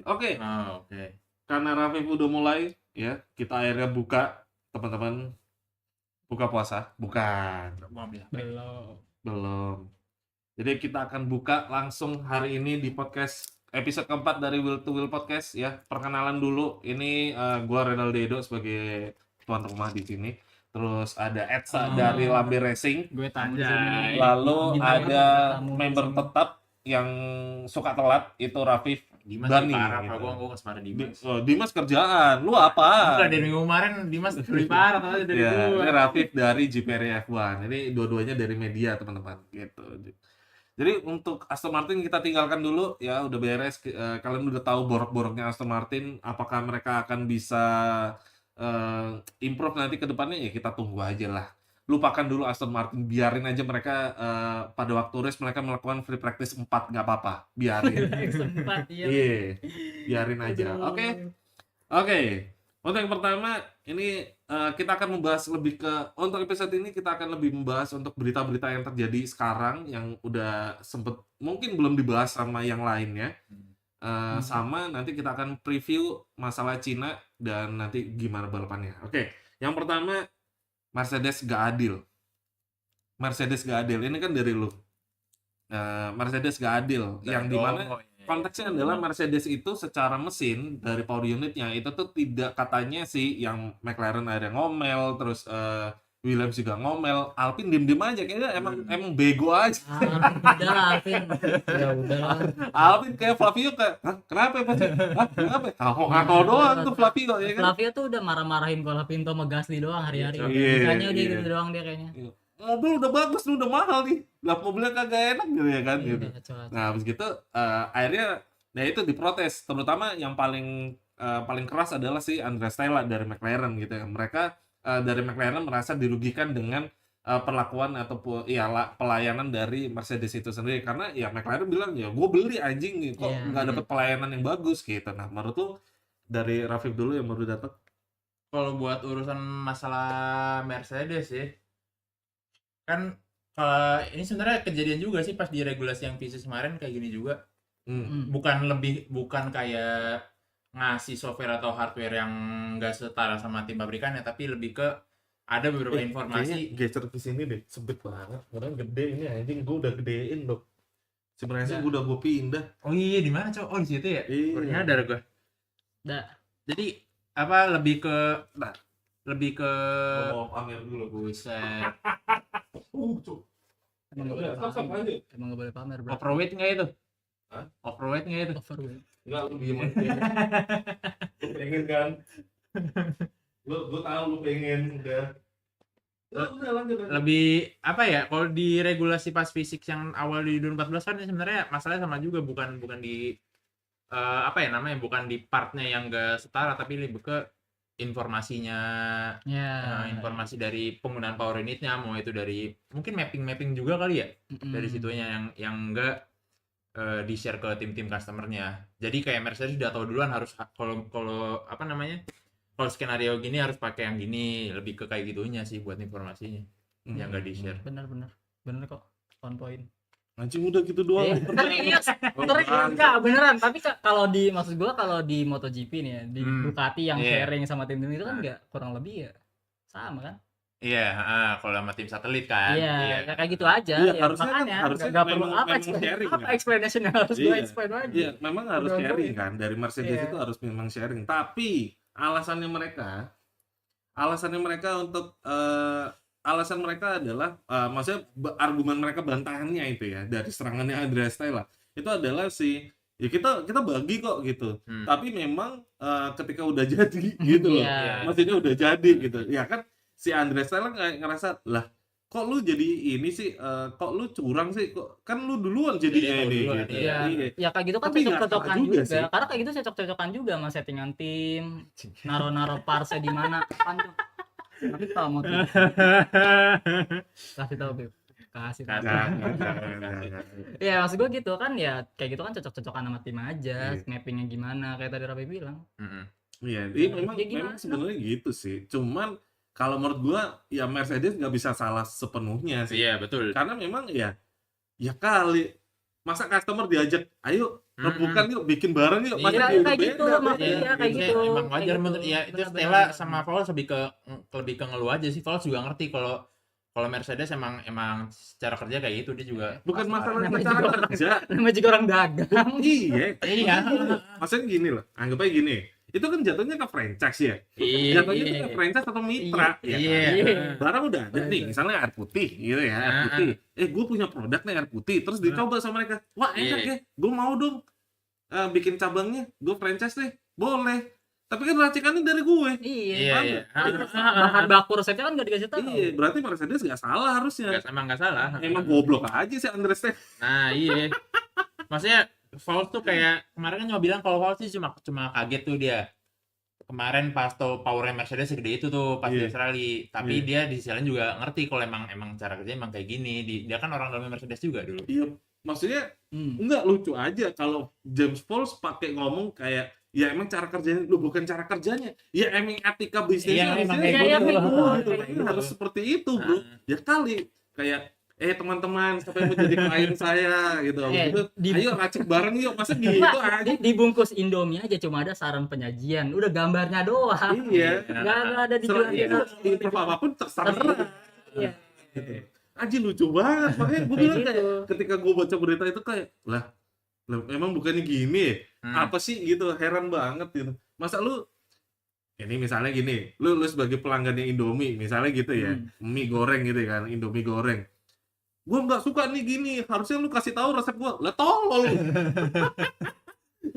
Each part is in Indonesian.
Oke, Oke. karena Rafif udah mulai, ya, kita akhirnya buka, teman-teman, buka puasa. Bukan, Mau ambil HP. Belum. jadi kita akan buka langsung hari ini di podcast episode keempat dari Will to Will Podcast, ya. Perkenalan dulu, ini gua Renaldo Edo sebagai tuan rumah di sini. Terus ada Etsa dari Lambe Racing. Gue tamu di Anjay. sini. Lalu Bintang ada tamu di member sini. tetap yang suka telat, itu Rafif Dimas Bani. lebih parah, gitu. Pak. Gua nggak separah Dimas. Dimas kerjaan, lu apa? Enggak, dari minggu kemarin Dimas lebih parah tadi dari Ya, gua. ini Rafif dari GPR F1. Ini dua-duanya dari media, teman-teman. Gitu. Jadi untuk Aston Martin kita tinggalkan dulu, ya, udah beres. Kalian udah tahu borok-boroknya Aston Martin. Apakah mereka akan bisa improve nanti ke depannya? Ya kita tunggu aja lah. Lupakan dulu Aston Martin, biarin aja mereka pada waktu race mereka melakukan free practice 4, nggak apa-apa, biarin. Sempat iya. Iya, biarin aja. Oke. Untuk yang pertama, ini kita akan membahas lebih ke, untuk episode ini kita akan lebih membahas untuk berita-berita yang terjadi sekarang yang udah sempet mungkin belum dibahas sama yang lainnya. Sama nanti kita akan preview masalah Cina dan nanti gimana balapannya. Oke, yang pertama, Mercedes gak adil. Ini kan dari lu. Mercedes gak adil, yang dimana konteksnya adalah Mercedes itu secara mesin dari power unitnya itu tuh tidak, katanya sih yang McLaren ada ngomel, terus Williams juga ngomel, Alpine diem-diem aja, kayaknya emang bego aja. Udah lah, Alvin. Ya udah lah. Alpine kayak Flavio kayak, hah, kenapa ya Pak? Hah, kenapa? Ngaco doang tuh Flavio, ya kan? Flavio tuh udah marah-marahin kalau Pinto sama Gasly doang hari-hari. Iya, Bisanya udah iya. gitu doang dia kayaknya. Mobil udah bagus, udah mahal nih, lah mobilnya kagak enak gitu ya kan, Iya, gitu. udah kacau. Nah, habis gitu akhirnya nah itu diprotes, terutama yang paling keras adalah si Andrea Stella dari McLaren gitu ya. Mereka dari McLaren merasa dirugikan dengan perlakuan ataupun ya pelayanan dari Mercedes itu sendiri, karena ya McLaren bilang ya gue beli anjing nih, kok Iya. nggak dapet pelayanan yang bagus gitu. Nah, menurut lu dari Rafif dulu yang baru datang. Kalau buat urusan masalah Mercedes ya, kan kalau ini sebenarnya kejadian juga sih pas di regulasi yang Visus kemarin kayak gini juga. Bukan kayak ngasih software atau hardware yang nggak setara sama tim pabrikannya, tapi lebih ke ada beberapa informasi. Geser ke sini deh, sebet banget, orang gede ini anjing, gue udah gedein loh. Sebenarnya gue udah gue pindah. Oh iya, di mana, Cok? Oh, di situ ya? Iya. Baru nyadar gue. Udah. Jadi apa lebih ke Mau pamer dulu. buset. Emang nggak boleh pamer, bro. Overweight nggak itu? Hah? Overweight nggak itu? Overweight. Enggak, lu diem aja. Lu pengen kan? Lu tahu lu pengen udah. Udah lanjut. Lebih apa ya, kalau di regulasi pas fisik yang awal di 2014 kan sebenarnya masalahnya sama juga, bukan di apa ya namanya, bukan di partnya yang enggak setara, tapi lebih ke informasinya. Ya. Informasi dari penggunaan power unitnya, mau itu dari mungkin mapping juga kali ya, dari situnya yang enggak di share ke tim-tim customernya. Jadi kayak Mercedes udah tahu duluan harus kalau apa namanya, kalau skenario gini harus pakai yang gini, lebih ke kayak gitunya sih buat informasinya yang nggak di share. Bener kok, on point. Anjing udah gitu doang. Serius enggak beneran, tapi kalau di maksud gua kalau di MotoGP nih ya, di Ducati yang sharing sama tim-tim itu kan enggak kurang lebih ya sama kan? Iya, kalau sama tim satelit kan. Iya, kayak gitu aja. Iya, Ya, harusnya makanya harusnya nggak perlu memang apa sharing, kan? explanation harus gua explain lagi. Iya, memang harus Udah sharing ngomongin. kan, dari Mercedes Iya. itu harus memang sharing. Tapi alasannya mereka untuk alasan mereka adalah maksudnya argumen mereka, bantahannya itu ya dari serangannya Andrea Stella itu adalah ya kita bagi kok gitu. Tapi memang ketika udah jadi gitu loh. Iya. Maksudnya udah jadi gitu. Ya kan si Andrea Stella ngerasa, lah kok lu jadi ini sih, kok lu curang sih, kok kan lu duluan jadinya ini duluan, gitu. Iya. Ya kayak gitu kan Tapi nggak cocok-cocokan salah juga juga. sih. Karena kayak gitu cocok-cocokan juga sama settingan tim, naro-naro parse di mana kan tuh. Tapi tahu mau tuh. Kasih tahu, Beb. Kasih tahu. Jangan. Iya, maksud gue gitu kan, ya kayak gitu kan cocok-cocokan sama tim aja, Iya. mappingnya gimana kayak tadi Rapi bilang. Iya, Ya gimana? memang sebenarnya gitu sih. Cuman kalau menurut gua ya Mercedes nggak bisa salah sepenuhnya sih. Iya, betul. Karena memang ya kali Masa customer diajak, ayo rebukan yuk, bikin bareng yuk, masa Iya, dia kayak udah gitu beda, loh, beda. iya, kayak gitu. Emang wajar Kayak menurut gitu. ya itu Benar, Stella benar, sama Paulus lebih ke ngeluh aja sih. Paulus juga ngerti kalau Mercedes emang secara kerja kayak gitu dia juga. Bukan masalah Namanya cara juga orang- kerja. Namanya juga orang dagang. Iya. Iya. Maksudnya gini loh, anggap aja gini. Itu kan jatuhnya ke franchise ya. Iya. Jatuhnya itu ke franchise atau mitra ya Iya. kan? Barang udah ada nih, misalnya air putih gitu ya, air putih. Gue punya produk nih air putih, terus dicoba sama mereka. Wah enak ya, gue mau dong bikin cabangnya, gue franchise deh, boleh. Tapi kan racikannya dari gue. Iya. Iya. Bahan baku resepnya kan nggak dikasih tahu. Iya, berarti Mercedes gak salah harusnya. Emang nggak salah. Emang goblok aja sih Andres teh. Nah, iya. Maksudnya Paulus tuh kayak kemarin kan cuma bilang kalau Paulus sih cuma kaget tuh dia. Kemarin pas tau powernya Mercedes segede itu tuh pas di Iya. Australia. Tapi Iya. dia di sisi lain juga ngerti kalau emang cara kerja emang kayak gini. Dia kan orang dalam Mercedes juga dulu. Iya, maksudnya Hmm. enggak lucu aja kalau James Pauls pakai ngomong kayak ya emang cara kerjanya lu bukan cara kerjanya ya emang etika bisnisnya Iya, emang harusnya kayak gitu, gitu. gitu. Kayak Ini harus seperti itu bro ya kali kayak teman-teman siapa yang menjadi klien saya gitu gitu. Ayo racik bareng yuk masa gitu aja Dibungkus Indomie aja cuma ada saran penyajian, udah gambarnya doang. iya Nggak ada serah dijual. di apapun terserah Iya. gitu. Aji lucu banget makanya gue bilang kayak Gitu. ketika gue baca berita itu kayak lah emang bukannya gini ya? Apa sih gitu heran banget gitu masa lu ini misalnya gini lu sebagai pelanggannya Indomie misalnya gitu ya mie goreng gitu kan Indomie goreng gua nggak suka nih gini harusnya lu kasih tahu resep gua lah tolol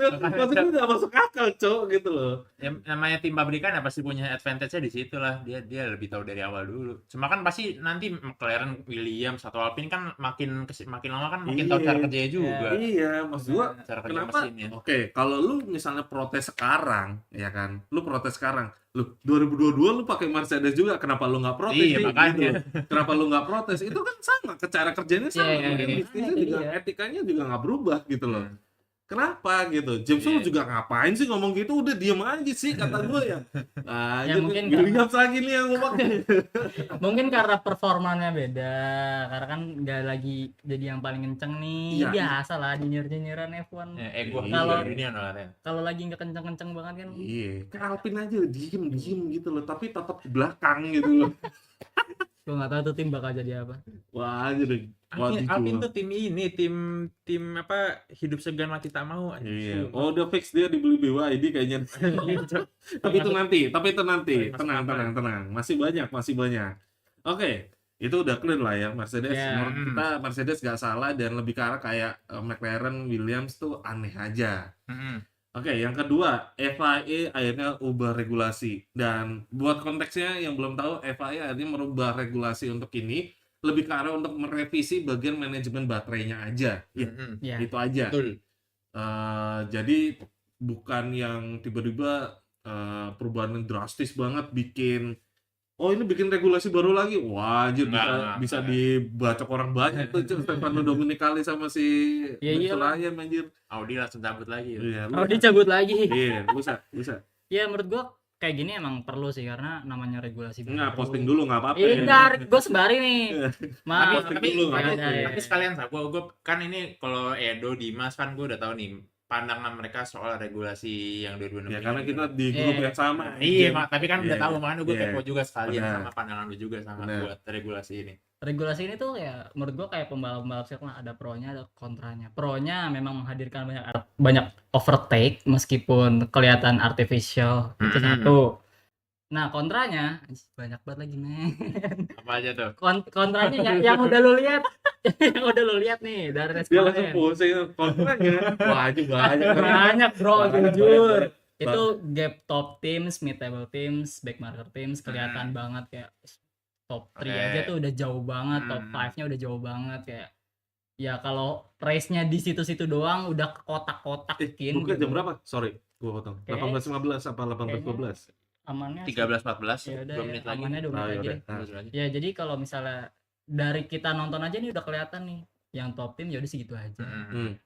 maksudnya nggak masuk akal cok gitu loh Ya, namanya tim pabrikan ya pasti punya advantage-nya di situ lah. Dia lebih tahu dari awal dulu. Cuma kan pasti nanti McLaren, Williams atau Alpine kan makin lama kan makin tahu Iya. cara kerjanya juga. iya maksud gua Cara kerja kenapa mesinnya. oke kalau lu misalnya protes sekarang ya kan lu protes sekarang lu 2022 lu pakai Mercedes juga kenapa lu nggak protes Iya, sih? makanya. Gitu. Kenapa lu nggak protes itu kan sama ke cara kerjanya sama Iya, kan? iya. Bisnisnya Iya. juga etikanya juga nggak berubah gitu loh kenapa gitu James Iya. Hull juga ngapain sih ngomong gitu udah diem aja sih kata gue ya Ya, mungkin Williams lagi nih yang ngomong Mungkin karena performanya beda, karena kan nggak lagi jadi yang paling kenceng nih. Iya. Biasa lah nyinyiran F1. Ya, ego Kalau- dunia lah. Kalau lagi nggak kenceng-kenceng banget kan. iya kayak Alpine aja diem gitu loh tapi tetap di belakang gitu loh Gue nggak tahu tuh tim bakal jadi apa. wah aja deh wah Alpine dijual. tuh tim ini, tim apa hidup segan mati tak mau. Iya. Oh udah fix dia dibeli BYD kayaknya. Tapi itu nanti. Tenang. Masih banyak. Oke, itu udah clear lah ya Mercedes. Ya. Menurut kita Mercedes gak salah dan lebih ke arah kayak McLaren, Williams tuh aneh aja. Oke, yang kedua FIA akhirnya ubah regulasi dan buat konteksnya yang belum tahu FIA akhirnya merubah regulasi untuk ini lebih ke arah untuk merevisi bagian manajemen baterainya aja. Ya, Ya. itu aja. Betul. Jadi bukan yang tiba-tiba perubahan yang drastis banget bikin ini bikin regulasi baru lagi wah anjir bisa dibacok orang banyak tuh Stefano Domenicali sama si Iya, Sulaya anjir Audi langsung cabut lagi. iya Oh dicabut lagi. iya bisa Ya menurut gua kayak gini emang perlu sih karena namanya regulasi. nggak posting dulu nggak apa-apa Iya, ntar gue sembari nih. Maaf. Posting dulu, nggak apa-apa. Tapi sekalian gue kan ini kalau Edo Dimas kan gue udah tahu nih pandangan mereka soal regulasi yang 2006 ya ini. karena kita di grup Iya. yang sama Iya, tapi kan udah Iya, tahu makanya gue iya. kepo juga sekalian Benar. sama pandangan lu juga sama Benar. buat regulasi ini. Regulasi ini tuh ya menurut gua kayak pembalap-pembalap sirkuit ada pro-nya ada kontranya. Pro-nya memang menghadirkan banyak overtake meskipun kelihatan artificial itu satu. Nah, kontranya banyak banget lagi, men. Apa aja tuh? Kontranya yang udah lu lihat. Yang udah lu lihat nih dari race dia langsung kemarin. pusing kontranya wah anjir banyak Banyak, Bro, Banyak, jujur. banyak. Itu gap top teams, mid table teams, back marker teams kelihatan banget kayak top 3 Oke. aja tuh udah jauh banget, top 5-nya udah jauh banget kayak ya kalau race-nya di situ-situ doang udah ke kotak-kotakin bukan gitu. jam berapa sorry gua potong Kayak- 18.15 apa 18.12 Amannya 13-14, ya udah 2 menit lagi. amannya 2 menit lagi deh. Nah, Ya jadi kalau misalnya dari kita nonton aja nih udah kelihatan nih yang top team ya udah segitu aja.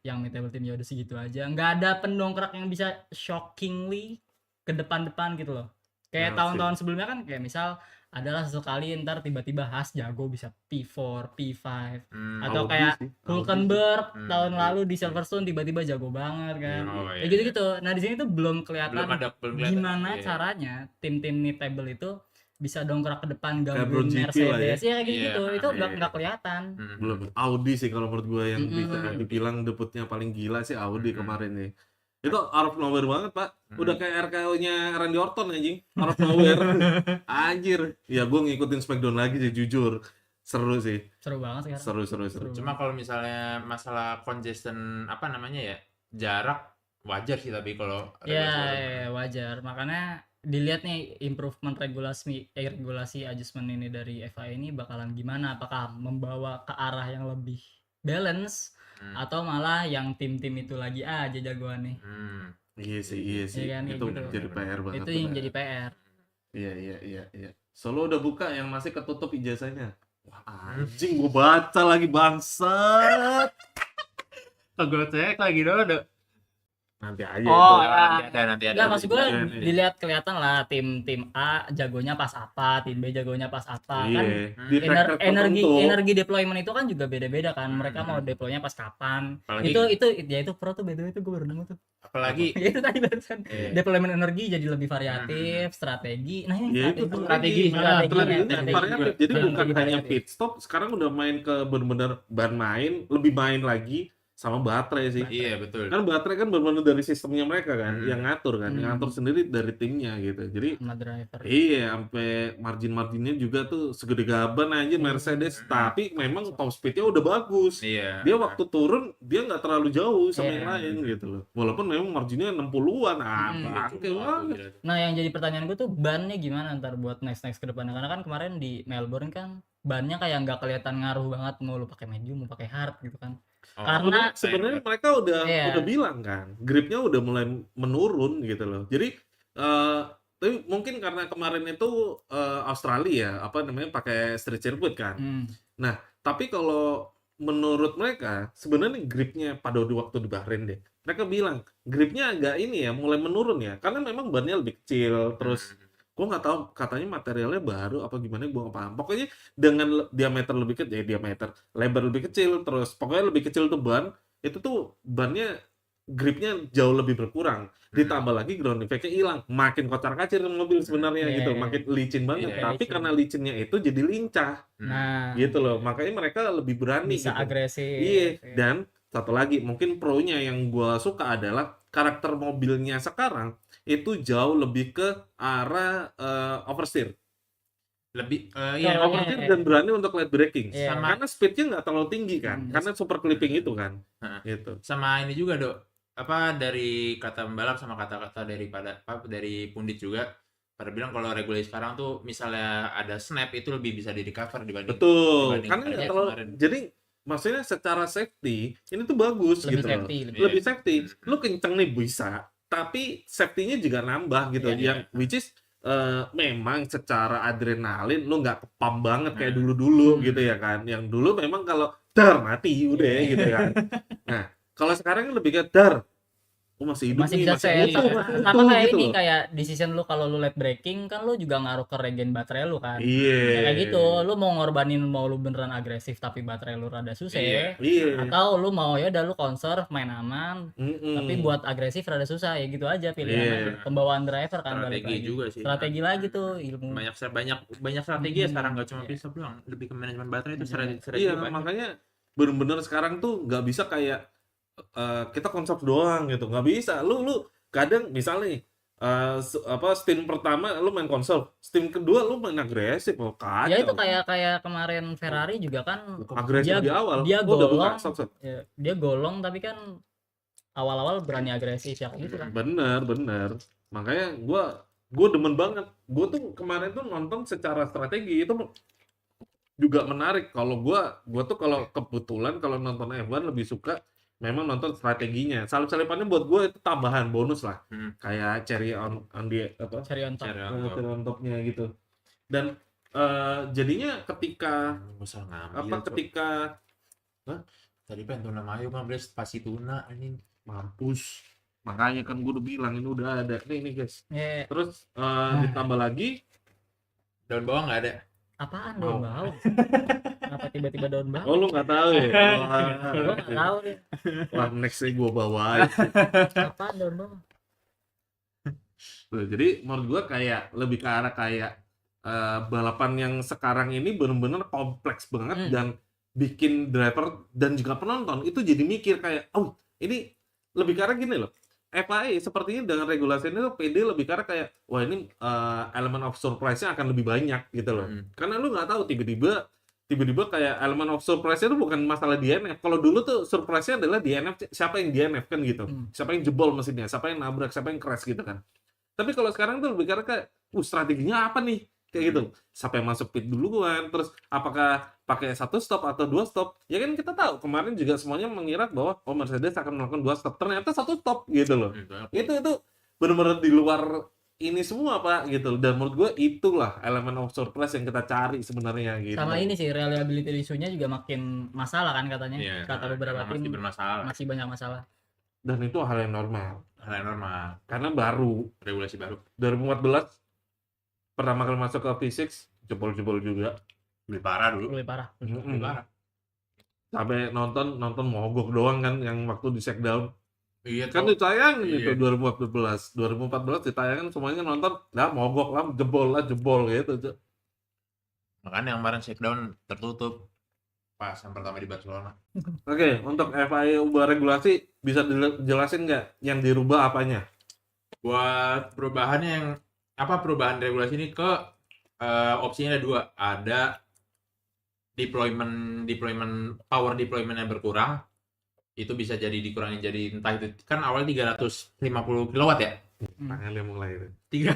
Yang mid table team ya udah segitu aja. Nggak ada pendongkrak yang bisa shockingly ke depan-depan gitu loh. Kayak Nah, tahun-tahun sebelumnya kan kayak misal adalah sesekali ntar tiba-tiba Haas jago bisa P4, P5 atau Audi kayak sih, Hulkenberg Hmm, tahun iya. lalu di Silverstone tiba-tiba jago banget kan. Oh, Kayak iya, gitu-gitu. Nah, di sini tuh belum belum kelihatan kelihatan. gimana Iya. caranya tim-tim mid-table itu bisa dongkrak ke depan Kayak gangguin Bro GP lah ya. Mercedes. Ya kayak gitu-gitu. Iya, Itu iya. nggak kelihatan. Belum. Audi sih kalau menurut gue yang bisa Mm-mm. dibilang debutnya paling gila sih Audi Mm-mm. kemarin nih. Itu out of nowhere banget, Pak. Udah Mm. kayak RKO-nya Randy Orton anjing. Out of nowhere. Anjir. Ya gue ngikutin Smackdown lagi sih jujur. Seru sih. Seru banget sekarang. Seru. Cuma kalau misalnya masalah congestion apa namanya ya, jarak wajar sih, tapi kalau Ya, wajar. Makanya dilihat nih improvement regulasi adjustment ini dari FIA ini bakalan gimana? Apakah membawa ke arah yang lebih balance atau malah yang tim-tim itu lagi aja jagoannya? Iya sih. Iya kan, Itu kayak gitu. jadi PR banget. Itu yang jadi PR. Iya. Solo udah buka yang masih ketutup ijazahnya. Wah, anjing gue baca lagi bangsat. Gue cek lagi dulu. Nanti aja Oh, itu. nanti ada. Enggak, maksud gue Iya, nih. dilihat kelihatan lah tim A jagonya pas apa, tim B jagonya pas apa. Kan Iya. Di track energi tertentu. deployment itu kan juga beda-beda kan. Mereka mau deploynya pas kapan. Apalagi- Itu pro tuh btw itu gue baru nemu tuh. Apalagi Ya itu tadi barusan. Iya. Deployment energi jadi lebih variatif, strategi. Nah, ini Ya itu strateginya variatif. Jadi Nah, bukan jadi hanya variatif. pit stop, sekarang udah main ke bener-bener ban main, lebih main lagi sama baterai sih. iya betul. Kan baterai kan bener-bener dari sistemnya mereka kan, yang ngatur kan, yang Hmm. ngatur sendiri dari timnya gitu. Jadi sama driver. iya, sampai margin-marginnya juga tuh segede gaban aja Mercedes, tapi memang top speednya udah bagus. Iya. Dia waktu turun dia nggak terlalu jauh sama Iya. yang lain gitu loh. Walaupun memang marginnya 60-an, bangke banget. Nah, yang jadi pertanyaan gue tuh bannya gimana ntar buat next ke depannya, karena kan kemarin di Melbourne kan bannya kayak nggak kelihatan ngaruh banget, mau lu pakai medium mau pakai hard gitu kan. Karena Sebenarnya mereka udah Iya. bilang kan, gripnya udah mulai menurun gitu loh. Jadi tapi mungkin karena kemarin itu Australia apa namanya pakai street circuit kan. Nah, tapi kalau menurut mereka sebenarnya gripnya pada waktu di Bahrain deh. Mereka bilang gripnya agak ini ya mulai menurun ya, karena memang bannya lebih kecil. Terus gue nggak tahu katanya materialnya baru apa gimana, gue nggak paham. Pokoknya dengan diameter lebih kecil, lebar lebih kecil, terus pokoknya lebih kecil tuh ban, itu tuh bannya gripnya jauh lebih berkurang. Ditambah lagi ground effect-nya hilang, makin kocar-kacir mobil sebenarnya gitu, makin licin banget. Tapi karena licinnya itu jadi lincah, gitu loh. Makanya mereka lebih berani bisa gitu. agresif. Iya, dan satu lagi mungkin pro-nya yang gua suka adalah karakter mobilnya sekarang itu jauh lebih ke arah oversteer. Lebih Oversteer dan berani untuk late braking. Iya. Karena speednya nggak terlalu tinggi kan, karena super clipping itu kan. Gitu. sama ini juga Dok, apa dari kata pembalap sama kata-kata dari pundit juga pada bilang kalau regulasi sekarang tuh misalnya ada snap itu lebih bisa di recover dibanding Betul, dibanding karena nggak target terlalu. kemarin. Jadi maksudnya secara safety ini tuh bagus Lebih gitu loh. safety, Lebih safety. Lu kenceng nih bisa, tapi safety-nya juga nambah gitu. Iya. Yang which is memang secara adrenalin lu nggak kepam banget kayak dulu-dulu gitu ya kan. Yang dulu memang kalau dar mati udah ya gitu kan. Nah, kalau sekarang kan lebih ke dar. Oh, masih hidup masih nih, bisa masih set. utuh, Sama kayak gitu ini loh. kayak decision lu kalau lu late braking kan lu juga ngaruh ke regen baterai lu kan. Iya. Kayak gitu, lu mau ngorbanin mau lu beneran agresif tapi baterai lu rada susah. Iya. Atau lu mau ya udah lu conserve main aman, Mm-mm. tapi buat agresif rada susah ya gitu aja pilihan. Iya. Pembawaan driver kan balik Strategi lagi. juga sih. Strategi lagi tuh ilmu. banyak strategi ya sekarang, nggak cuma pistop doang, lebih ke manajemen baterai itu strategi Iya, banyak. makanya bener-bener sekarang tuh nggak bisa kayak kita konsep doang gitu, nggak bisa. Lu kadang misalnya nih, stint pertama lu main konsol, stint kedua lu main agresif, kacau. Ya itu kayak kemarin Ferrari juga kan agresif di awal. dia udah buka golong, stop. ya, dia golong tapi kan awal-awal berani agresif ya gitu kan. Bener. Makanya gua demen banget. Gua tuh kemarin tuh nonton secara strategi itu juga menarik. Kalau gua tuh kalau kebetulan kalau nonton F1 lebih suka memang nonton strateginya. Salip-salipannya buat gue itu tambahan bonus lah. Kayak cherry on the apa? Cherry on top. Cherry on top-nya gitu. Dan jadinya ketika ketika tadi pengen tuna mayo mah beli spasi tuna anjing mampus. Makanya kan gue udah bilang ini udah ada. Nih guys. Yeah. Terus ditambah lagi Daun bawang nggak ada. Apaan Mau. daun bawang? Kenapa tiba-tiba daun Oh bawang? lu nggak tahu ya? Gua nggak tahu nih. Wah next gue bawain. Apaan daun bawang? Tuh, jadi menurut gua kayak lebih ke arah kayak balapan yang sekarang ini benar-benar kompleks banget Hmm. dan bikin driver dan juga penonton itu jadi mikir kayak, oh ini lebih ke arah gini loh. FIA sepertinya dengan regulasi ini tuh PD lebih ke arah kayak, wah ini elemen of surprise-nya akan lebih banyak gitu loh. Karena lu nggak tahu tiba-tiba kayak elemen of surprise-nya itu bukan masalah DNF. Kalau dulu tuh surprise-nya adalah DNF, siapa yang DNF kan gitu. Siapa yang jebol mesinnya, siapa yang nabrak, siapa yang crash gitu kan. Tapi kalau sekarang tuh lebih karena kayak, strateginya apa nih? Kayak gitu. Siapa yang masuk pit duluan, terus apakah pakai 1 stop atau 2 stop? Ya kan kita tahu, kemarin juga semuanya mengira bahwa, oh Mercedes akan melakukan 2 stop. Ternyata 1 stop gitu loh. Itu benar-benar di luar ini semua Pak gitu. Dan menurut gue itulah elemen of surprise yang kita cari sebenarnya gitu. Sama ini sih reliability isunya juga makin masalah kan katanya. Iya, Kata beberapa emang tim masih bermasalah. masih banyak masalah. Dan itu hal yang normal. Hal yang normal, Karena baru, regulasi baru. 2014, pertama kali masuk ke V6, jebol-jebol juga. Lebih parah dulu. Lebih parah. Lebih parah. Sampai nonton mogok doang kan yang waktu di shakedown. Iya Kan tuh. ditayangin Iya. itu 2014 ditayangin semuanya nonton, lah mogok lah, jebol gitu. Cuk. Makanya yang kemarin shakedown tertutup pas yang pertama di Barcelona. Oke, untuk FIA ubah regulasi bisa dijelasin nggak yang dirubah apanya? Buat perubahannya yang perubahan regulasi ini ke opsinya ada 2. Ada power deployment yang berkurang. Itu bisa jadi dikurangin jadi entah itu kan awal 350 kW ya. Tangannya mulai itu. Jujur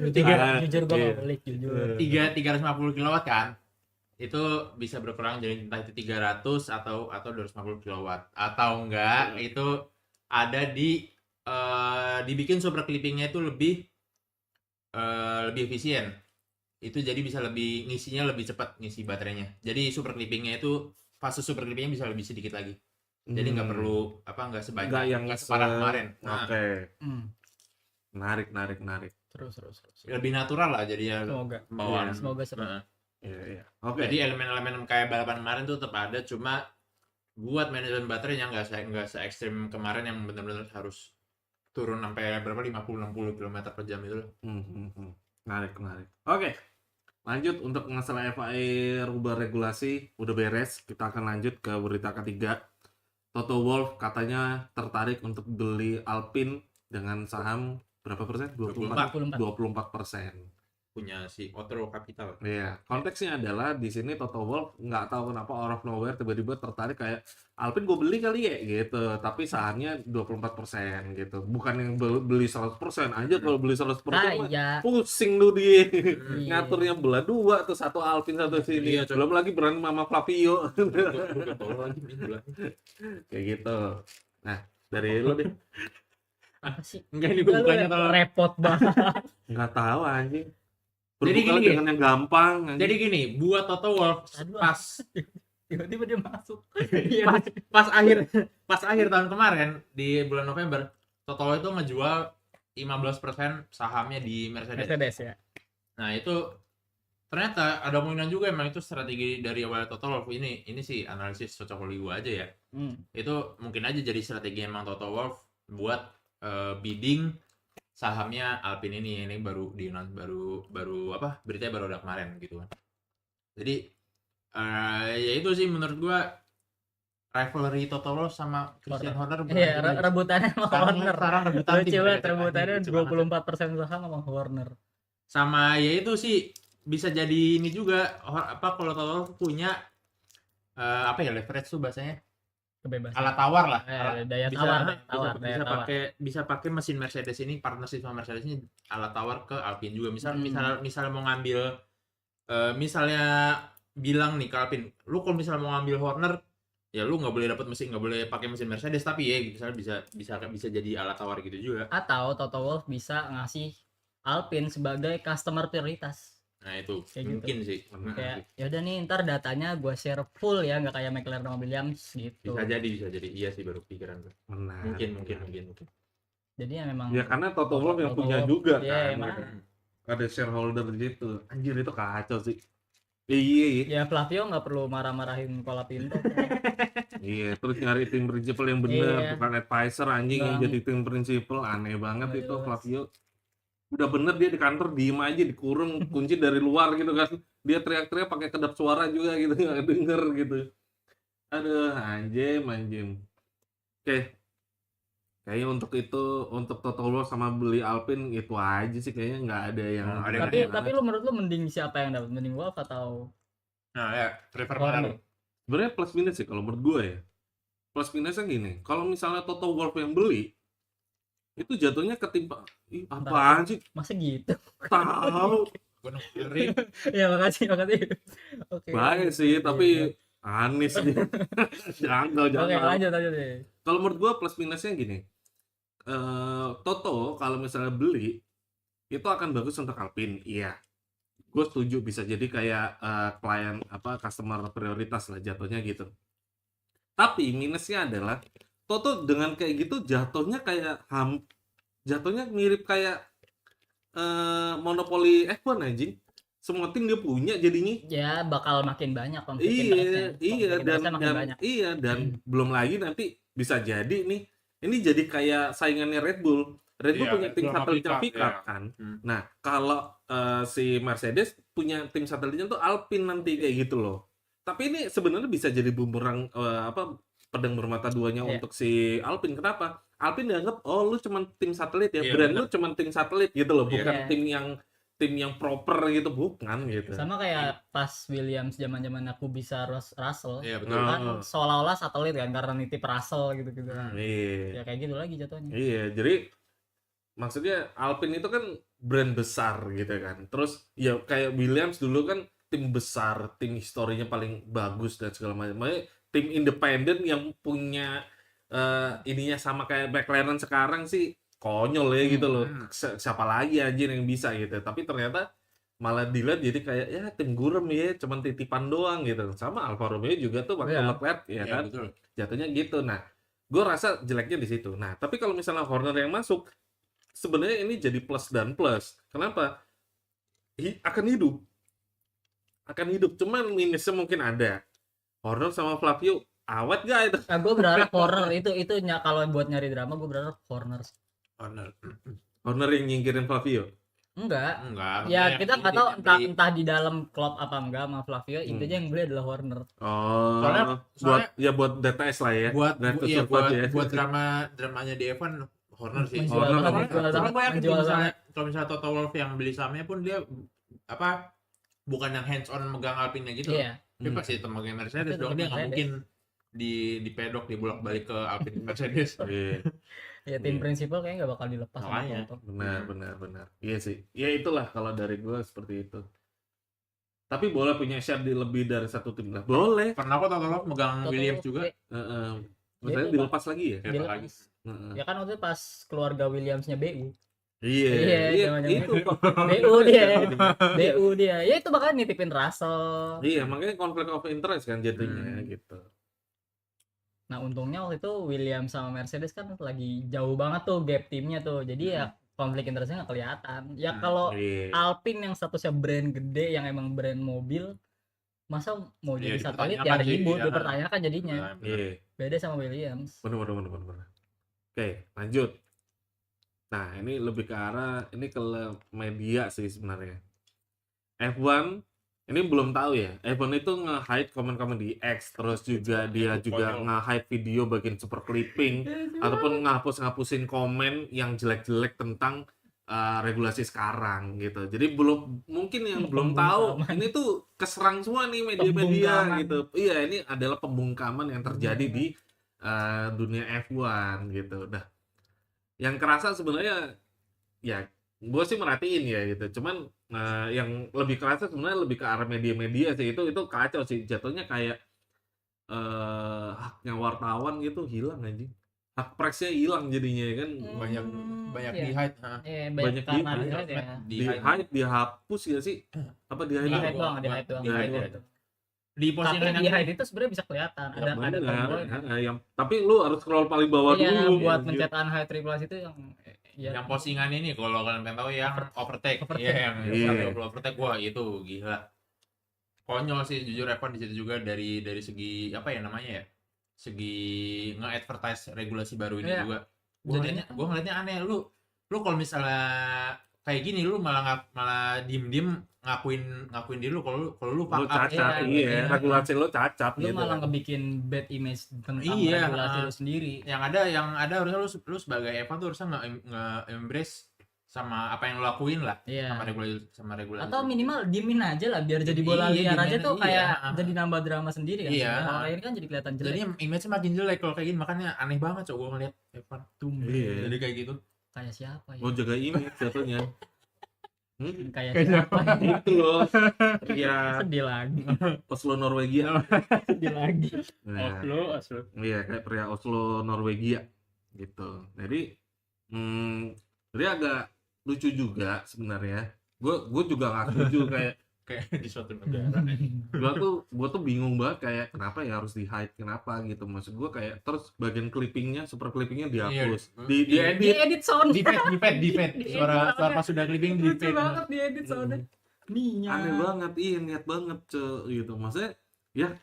gue Iya. nggak pelik jujur. 350 kW kan. Itu bisa berkurang jadi entah itu 300 atau 250 kW atau enggak itu ada dibikin super clippingnya itu lebih efisien. Itu jadi bisa lebih ngisinya lebih cepat ngisi baterainya. Jadi super clippingnya itu fase super clippingnya bisa lebih sedikit lagi. Jadi nggak perlu nggak sebanyak Nggak yang nggak separah kemarin. Oke. Menarik. Terus. Lebih natural lah jadi ya Semoga. bawaan. Iya, semoga seru. Iya. Oke. Jadi elemen-elemen kayak balapan kemarin tuh tetap ada, cuma buat manajemen baterai yang nggak se ekstrim kemarin yang benar-benar harus turun sampai berapa 50-60 km per jam itu loh. Menarik. Oke. Lanjut untuk masalah FIA rubah regulasi udah beres. Kita akan lanjut ke berita ketiga. Toto Wolff katanya tertarik untuk beli Alpine dengan saham berapa persen? 24%. Punya si Otro Capital. Iya, konteksnya adalah di sini Toto Wolff nggak tahu kenapa out of nowhere tiba-tiba tertarik kayak Alpine gue beli kali ya gitu, tapi sahamnya 24% gitu. Bukan yang beli 100% aja, kalau beli 100% mah Iya. pusing lu dia. Ngaturnya belah dua tuh, satu Alpine satu sini. Iya, Belum lagi brand Mama Flavio. Kayak gitu. Nah, dari lu deh. Apa sih? Enggak ini gue bukannya kalau repot banget. Nggak tahu anjing. Jadi Berbuka gini, dengan yang gampang anjing. Jadi gini, buat Toto Wolff Aduh. pas Tiba-tiba dia masuk. pas akhir tahun kemarin di bulan November, Toto Wolff itu ngejual 15% sahamnya di Mercedes ya. Nah itu ternyata ada kemungkinan juga emang itu strategi dari awal Toto Wolff ini sih analisis cocok gue aja ya. Itu mungkin aja jadi strategi emang Toto Wolff buat bidding sahamnya Alpine ini baru di baru beritanya baru ada kemarin gitu kan. Jadi ya itu sih menurut gua rivalry Toto Wolff sama Christian Horner. Iya, rebutannya sama Horner. Sekarang rebutan Lucu banget rebutannya 24% saham sama Horner. Sama ya itu sih bisa jadi ini juga kalau Toto Wolff punya leverage tuh bahasanya Kebebasan. alat tawar lah. Daya tawar. Bisa pakai mesin Mercedes ini partnership sama Mercedes ini alat tawar ke Alpine juga. Misalnya mau ngambil misalnya bilang nih ke Alpine, lu kalau misalnya mau ngambil Horner ya lu nggak boleh dapat mesin, nggak boleh pakai mesin Mercedes, tapi ya misalnya bisa jadi alat tawar gitu juga. Atau Toto Wolff bisa ngasih Alpine sebagai customer prioritas. Nah itu Kayak mungkin gitu. sih. Kayak ya udah nih ntar datanya gue share full ya, nggak kayak McLaren sama Williams gitu. Bisa jadi. Iya sih baru pikiran gue. Mungkin. Jadi ya memang Ya karena Toto Wolff yang punya juga iya, kan. emang. ada shareholder gitu. Anjir itu kacau sih. Iya. Ya Flavio nggak perlu marah-marahin Colapinto. Iya, terus nyari tim prinsipal yang bener, Iya. bukan advisor anjing yang Bang. jadi tim prinsipal, aneh banget Nggak itu jelas. Flavio. Udah bener dia di kantor diem aja, dikurung, kunci dari luar gitu kan. Dia teriak-teriak pakai kedap suara juga gitu, nggak denger gitu. Aduh, anjing. Oke, kayaknya untuk itu, untuk Toto Wolff sama beli Alpine itu aja sih kayaknya nggak ada yang Nah, ada Tapi yang tapi lu menurut lu mending siapa yang dapat? Mending Wolf atau Nah, ya, prefer mana Horner? lu? sebenarnya plus minus sih kalau menurut gue ya. Plus minusnya gini, kalau misalnya Toto Wolff yang beli, itu jatuhnya ketimpa, ih apaan sih? Masa gitu? Tahu, Gua dengerin. Ya makasih. Oke. baik sih, Iya, tapi iya. aneh sih. Janggal. Oke, lanjut deh. Kalau menurut gue plus minusnya gini, Toto kalau misalnya beli, itu akan bagus untuk Alpine, iya. Gue setuju bisa jadi kayak klien customer prioritas lah jatuhnya gitu. Tapi minusnya adalah Toto dengan kayak gitu jatuhnya kayak jatuhnya mirip kayak monopoli F1 anjing. Semua tim dia punya jadinya. Ya bakal makin banyak konflik Iya, interestnya makin banyak. dan belum lagi nanti bisa jadi nih, ini jadi kayak saingannya Red Bull. Red Bull Iya, punya Red tim Bull sama satelitnya Picard, Picard iya. kan. Hmm. Nah, kalau si Mercedes punya tim satelitnya tuh Alpine nanti kayak gitu loh. Tapi ini sebenarnya bisa jadi bumerang pedang bermata duanya Iya. untuk si Alpine. Kenapa? Alpine dianggap lu cuman tim satelit ya, Iya, brand bener. lu cuman tim satelit gitu loh, Iya. bukan Iya. tim yang proper gitu, bukan gitu. Sama kayak pas Williams zaman-zaman aku bisa Russell. Iya, betul. Nah, Kan seolah-olah satelit kan karena nitip Russell gitu-gitu. iya. Ya kayak gitu lagi jatuhnya. Iya, jadi maksudnya Alpine itu kan brand besar gitu kan. Terus ya kayak Williams dulu kan tim besar, tim historinya paling bagus dan segala macam. Makanya tim independen yang punya ininya sama kayak McLaren sekarang sih konyol ya gitu loh. Siapa lagi anjir yang bisa gitu. Tapi ternyata malah dilihat jadi kayak ya tim gurem ya, cuman titipan doang gitu. Sama Alfa Romeo juga tuh waktu Iya. Leclerc ya Iya, kan. betul. Jatuhnya gitu. Nah, gue rasa jeleknya di situ. Nah, tapi kalau misalnya Horner yang masuk, sebenarnya ini jadi plus dan plus. Kenapa? Akan hidup. Cuman minusnya mungkin ada. Horner sama Flavio awet gak itu? Nah, gue berharap corner itu kalau buat nyari drama gue berharap corner. Honor. Horner yang nyingkirin Flavio. Enggak. Enggak. Ya maksudnya kita yang nggak tahu intinya beli. entah di dalam klub apa enggak sama Flavio, intinya yang beli adalah Horner. Oh, Soalnya- buat DTS lah ya. Drive to Survive ya. buat dramanya di F1 Horner sih. Menjual Horner banget, apa? menjual Soalnya gue yakin menjual kalau misalnya Toto Wolff yang beli sahamnya pun dia bukan yang hands on megang Alpine gitu. Iya. Dia pasti tetap megang Mercedes Tapi dong. tetap Dia nggak Mercedes. mungkin di pedok dibolak balik ke Alpine Mercedes. Iya, Ya tim Iya. prinsipal kayaknya nggak bakal dilepas sama Makanya. Toto. benar. Iya sih. Ya itulah kalau dari gue seperti itu. Tapi boleh punya share di lebih dari satu tim lah. Boleh. Pernah kok Toto Wolff megang Toto Williams juga. Heeh. Dia Maksudnya itu, dilepas lagi ya? Dia Dilepas. lagi. Heeh. Ya kan waktu itu pas keluarga Williamsnya BU. Iya, Iya, zaman-zaman itu. BU dia. BU dia. Ya itu bakal nitipin Russell. Iya, makanya konflik of interest kan jadinya gitu. Nah untungnya waktu itu Williams sama Mercedes kan lagi jauh banget tuh gap timnya tuh. Jadi ya konflik interestnya nggak kelihatan. Ya kalau Iya. Alpine yang statusnya brand gede yang emang brand mobil, masa mau Iya, jadi satelit ya dipertanyakan sih, ribut, iya. dipertanyakan jadinya. Iya. Beda sama Williams. Bener. Oke, lanjut. Nah, ini lebih ke arah ini ke media sih sebenarnya. F1 ini belum tahu ya. F1 itu nge-hide komen-komen di X, terus juga dia juga nge-hide video bagian super clipping ataupun ngapus-ngapusin komen yang jelek-jelek tentang regulasi sekarang gitu. Jadi mungkin yang belum tahu ini tuh keserang semua nih media-media Pembungkaman. gitu. Iya, ini adalah pembungkaman yang terjadi di dunia F1 gitu. Dah. Yang kerasa sebenarnya ya gue sih merhatiin ya gitu. Cuman yang lebih kerasa sebenarnya lebih ke arah media-media sih, itu kacau sih, jatuhnya kayak haknya wartawan gitu hilang anjing, hak presnya hilang jadinya kan. banyak Iya. di hide. Banyak karena di- di hide ya. Di Di hide. hide, dihapus ya sih, apa di hide Di Enggak, hide doang, di hide doang. Di hide Di doang. hide. Di Tapi postingan di hide itu sebenarnya bisa kelihatan. Ada benar. tombol Yang tapi lu harus scroll paling bawah iya, dulu buat anjir. mencet unhide triple itu yang Ya, Yang postingan ini kalau kalian pengen tahu yang overtake. Iya, yang Iya. 120 overtake. Wah, itu gila. Konyol sih jujur F1 di situ juga dari segi apa ya namanya ya? Segi nge-advertise regulasi baru ini Iya. juga. Jadinya Gua ngeliatnya aneh. Lu kalau misalnya kayak gini lu malah diem-diem ngakuin diri lu kalau lu Lu fuck up. cacat, Iya. regulasi lu cacat lu gitu malah kan. ngebikin bad image tentang Iya, regulasi lu sendiri. yang ada harusnya lu sebagai Eva tuh harusnya nge-embrace sama apa yang lu lakuin lah, Iya. sama regulasi Atau minimal diemin aja lah biar jadi bola Iya, liar aja diemin tuh aja, kayak iya. jadi nambah drama sendiri kan. Iya. Kalau kayak ini kan jadi kelihatan jelek. jadi image-nya makin jelek kalau kayak gini, makanya aneh banget cowok gue ngeliat Eva Iya. jadi kayak gitu. Kayak siapa ya? Mau jaga image jatuhnya. Kayak Kayak siapa? Itu loh. Ya, Sedih lagi. Oslo Norwegia. Sedih lagi. Nah, Oslo. iya kayak pria Oslo Norwegia gitu. Jadi jadi agak lucu juga sebenarnya. Gue juga nggak setuju kayak Kayak di suatu negara. gue tuh bingung banget kayak kenapa ya harus di hide, kenapa gitu. Maksud gue kayak terus bagian clippingnya, super clippingnya dihapus, Iya. diedit. Diedit sound. di fade suara pas sudah clipping di Lucu fade. banget diedit soundnya. Niat. Aneh banget, iya niat banget gitu. Maksudnya ya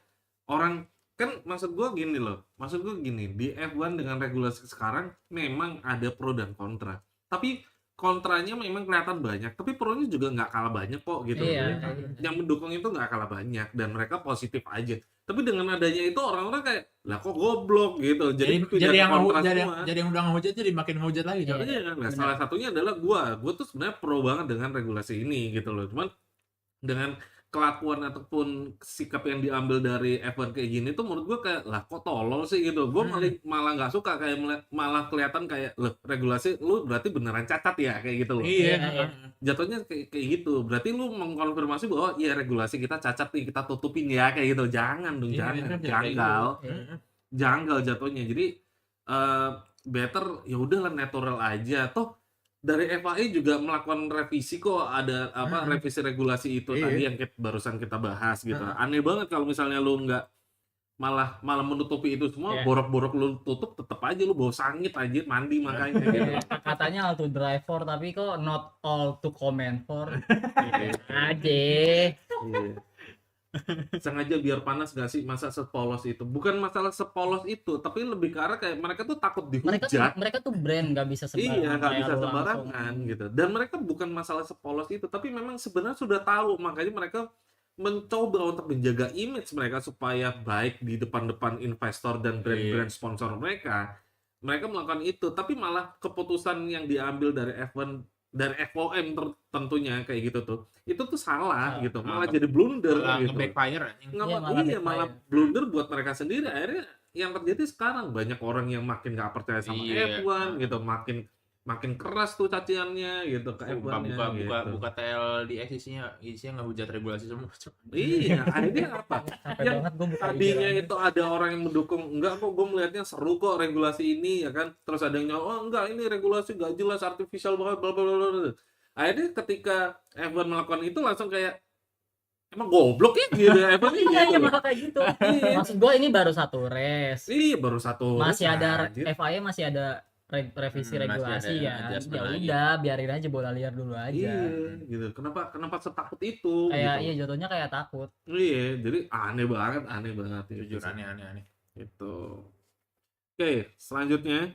orang kan maksud gue gini loh, maksud gue gini di F1 dengan regulasi sekarang memang ada pro dan kontra, tapi kontranya memang kelihatan banyak, tapi pro-nya juga nggak kalah banyak kok gitu. Iya. Yang mendukung itu nggak kalah banyak dan mereka positif aja. Tapi dengan adanya itu orang-orang kayak lah kok goblok gitu. Jadi jadi yang kontra jadi semua. yang udah ngehujat jadi makin ngehujat lagi Iya. coba. Iya, nah, Benar. salah satunya adalah gua tuh sebenarnya pro banget dengan regulasi ini gitu loh. Cuman dengan kelakuan ataupun sikap yang diambil dari F1 kayak gini tuh menurut gua kayak lah kok tolol sih gitu. Gua malah nggak suka kayak malah kelihatan kayak loh regulasi lu berarti beneran cacat ya kayak gitu loh. Iya. Iya. Jatuhnya kayak gitu. Berarti lu mengkonfirmasi bahwa iya regulasi kita cacat nih, kita tutupin ya kayak gitu. Jangan dong, Iya, jangan. bener, kayak Janggal. gitu. Janggal jatuhnya. Jadi better ya udahlah natural aja. Toh dari FIA juga melakukan revisi kok, ada apa revisi regulasi itu Iya. tadi yang barusan kita bahas gitu. Aneh banget kalau misalnya lu nggak malah menutupi itu semua, Iya. borok-borok lu tutup, tetep aja lu bau sangit aja mandi makanya gitu. Katanya all to drive for tapi kok not all to comment for. Iya. Aja. Iya. Sengaja biar panas gak sih, masa sepolos itu? Bukan masalah sepolos itu, tapi lebih ke arah kayak mereka tuh takut dihujat. Mereka tuh brand nggak bisa sembarangan. Iya, nggak kayak bisa lu sembarangan langsung. gitu. Dan mereka bukan masalah sepolos itu, tapi memang sebenarnya sudah tahu, makanya mereka mencoba untuk menjaga image mereka supaya baik di depan-depan investor dan brand-brand sponsor mereka. Mereka melakukan itu, tapi malah keputusan yang diambil dari F1 dari FOM tentunya kayak gitu tuh, itu tuh salah gitu, malah jadi blunder gitu. Nge-backfire anjing. Iya, Malah blunder buat mereka sendiri. Akhirnya yang terjadi sekarang banyak orang yang makin nggak percaya sama Iya. F1 gitu, makin keras tuh caciannya gitu ke F1-nya gitu. Buka TL di isinya ngehujat regulasi semua. Iya, akhirnya apa? Capek Yang banget gue buka tadinya IG. itu ada orang yang mendukung, enggak kok gue melihatnya seru kok regulasi ini ya kan, terus ada yang nyolong, oh enggak ini regulasi gak jelas, artificial banget, bla bla bla bla. Akhirnya ketika F1 melakukan itu langsung kayak emang goblok ya gitu ya F1 ini Iya, gitu. malah kayak gitu. Maksud gue ini baru satu race. Iya baru satu Masih race, ada anjir. FIA masih ada revisi Masih regulasi ada ya. adjustment Ya lagi. udah, biarin aja bola liar dulu aja. Iya gitu. Kenapa setakut itu Kayak gitu. iya jatuhnya kayak takut. Iya, jadi aneh banget Jujur itu. aneh. Itu. Oke, selanjutnya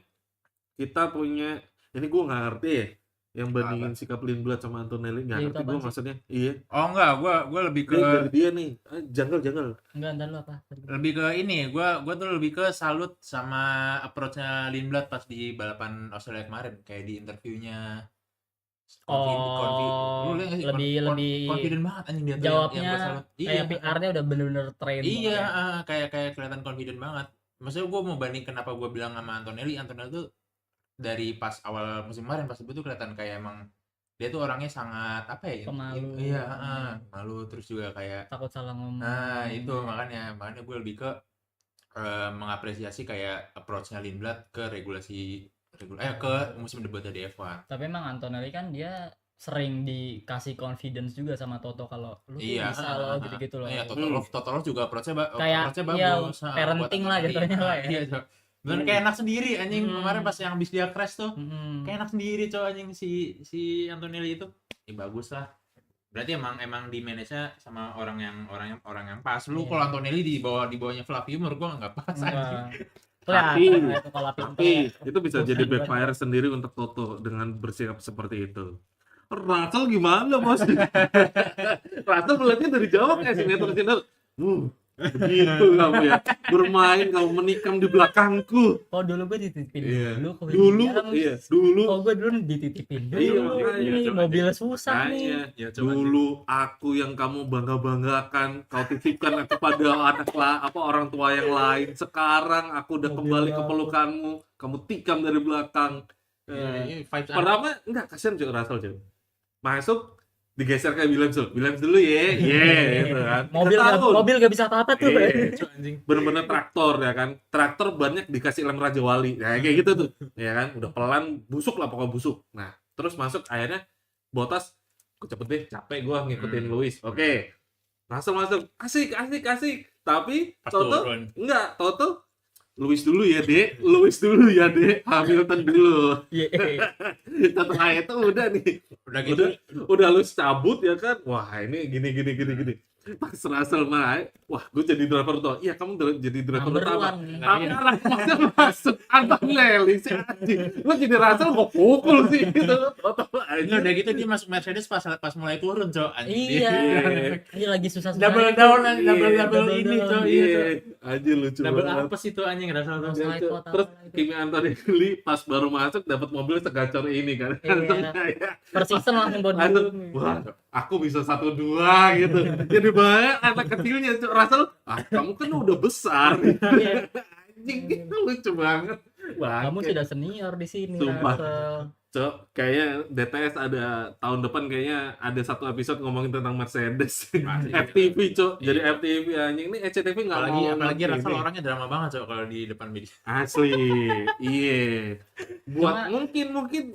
kita punya ini gue nggak ngerti ya, yang bandingin sikap Lindblad sama Antonelli nggak Iya, ngerti itu gue apaan sih? maksudnya. Iya. Oh enggak, gua lebih ke Ini dari dia nih, janggal. Enggak, ntar lu apa? ini, gua tuh lebih ke salut sama approach-nya Lindblad pas di balapan Australia kemarin, kayak di interviewnya. Lu lihat nggak sih? lebih confident banget anjing dia tuh jawabnya yang gua salut. kayak PR-nya udah bener-bener train Iya, banget ya. kayak kelihatan confident banget. Maksudnya gue mau banding kenapa gue bilang sama Antonelli tuh dari pas awal musim kemarin pas itu kelihatan kayak emang dia tuh orangnya sangat apa ya? Pemalu. Iya, malu terus juga kayak Takut salah ngomong. nah itu makanya gue lebih ke mengapresiasi kayak approach-nya Lindblad ke ke musim debut di F1. Tapi emang Antonelli kan dia sering dikasih confidence juga sama Toto kalau lu tuh Iya, bisa loh gitu-gitu loh. Iya, Toto Wolff juga approach-nya Kayak approach-nya iya, bagus. parenting lah jatuhnya lah ya. Iya, Bener kayak enak sendiri anjing kemarin pas yang habis dia crash tuh. Mm-mm. Kayak enak sendiri cowok anjing si Antonelli itu. Bagus lah. Berarti emang di manage-nya sama orang yang pas. Lu Iya. kalau Antonelli di bawahnya Flavio menurut gua enggak pas anjing. Kelihatan itu kalau Tapi itu bisa Bukan jadi buat- backfire sendiri untuk Toto dengan bersikap seperti itu. Russell gimana bos? Russell melihatnya dari jauh kayak sinetron. Begitu kamu ya. Bermain kamu menikam di belakangku. Oh dulu gue dititipin Iya. dulu kok Dulu, iya. dulu. Oh gue dulu dititipin dulu. Iya, Ini makanya. mobil susah nih. Makanya, Ya, coba dulu aku yang kamu banggakan, kau titipkan aku pada orang tua yang lain. Sekarang aku udah Mobil kembali ke baru. pelukanmu, kamu tikam dari belakang. Ini vibes Pertama enggak kasihan cuy Russell cuy. Masuk digeser kayak Williams dulu ya. Gitu kan. Mobil gak bisa apa-apa tuh. Iya. anjing. Bener-bener traktor ya kan. Traktor banyak dikasih lem Raja Wali. Nah, kayak gitu tuh. Ya kan, udah pelan, busuk lah pokoknya busuk. Nah, terus masuk akhirnya Bottas, gue cepet deh, capek gua ngikutin Lewis. Oke. Langsung masuk. Asik. Tapi Pas Toto turun. enggak, Toto Lewis dulu ya, Dek. Hamilton dulu. Iya. Setelah itu udah nih. Udah gitu. Udah lu cabut ya kan. Wah, ini gini. Pas Russell naik, wah gue jadi driver utama. Iya, kamu jadi driver Number utama. one nih. Tapi anak masih masuk Antonelli sih anjing. Lu jadi Russell mau pukul sih gitu. Ini udah gitu dia masuk Mercedes pas mulai turun, Cok. Anjing. Iya. Iya. Ini lagi susah. Double down, double ini, Cok. Iya, Cok. Anjir lucu Double banget. apa sih tuh anjing Russell tuh? Masalah Itu. kota Terus apa itu? Kimi Antonelli pas baru masuk dapat mobil segacor ini kan. Iya. Langsung kayak Persisten langsung buat langsung, dulu. wah aku bisa 1-2 gitu. Jadi banyak anak kecilnya Cuk. Russell, kamu kan udah besar. Iya. Anjing lucu banget. Kamu Bangke. sudah senior di sini, Sumpah. Russell. Cok, kayaknya DTS ada tahun depan kayaknya ada satu episode ngomongin tentang Mercedes. Pasti. FTV, Cok. Jadi Iya. FTV anjing. Ini SCTV nggak mau Apalagi ngerti Russell ini. orangnya drama banget, Cok, kalau di depan media. Asli. Iya. Buat Cuma-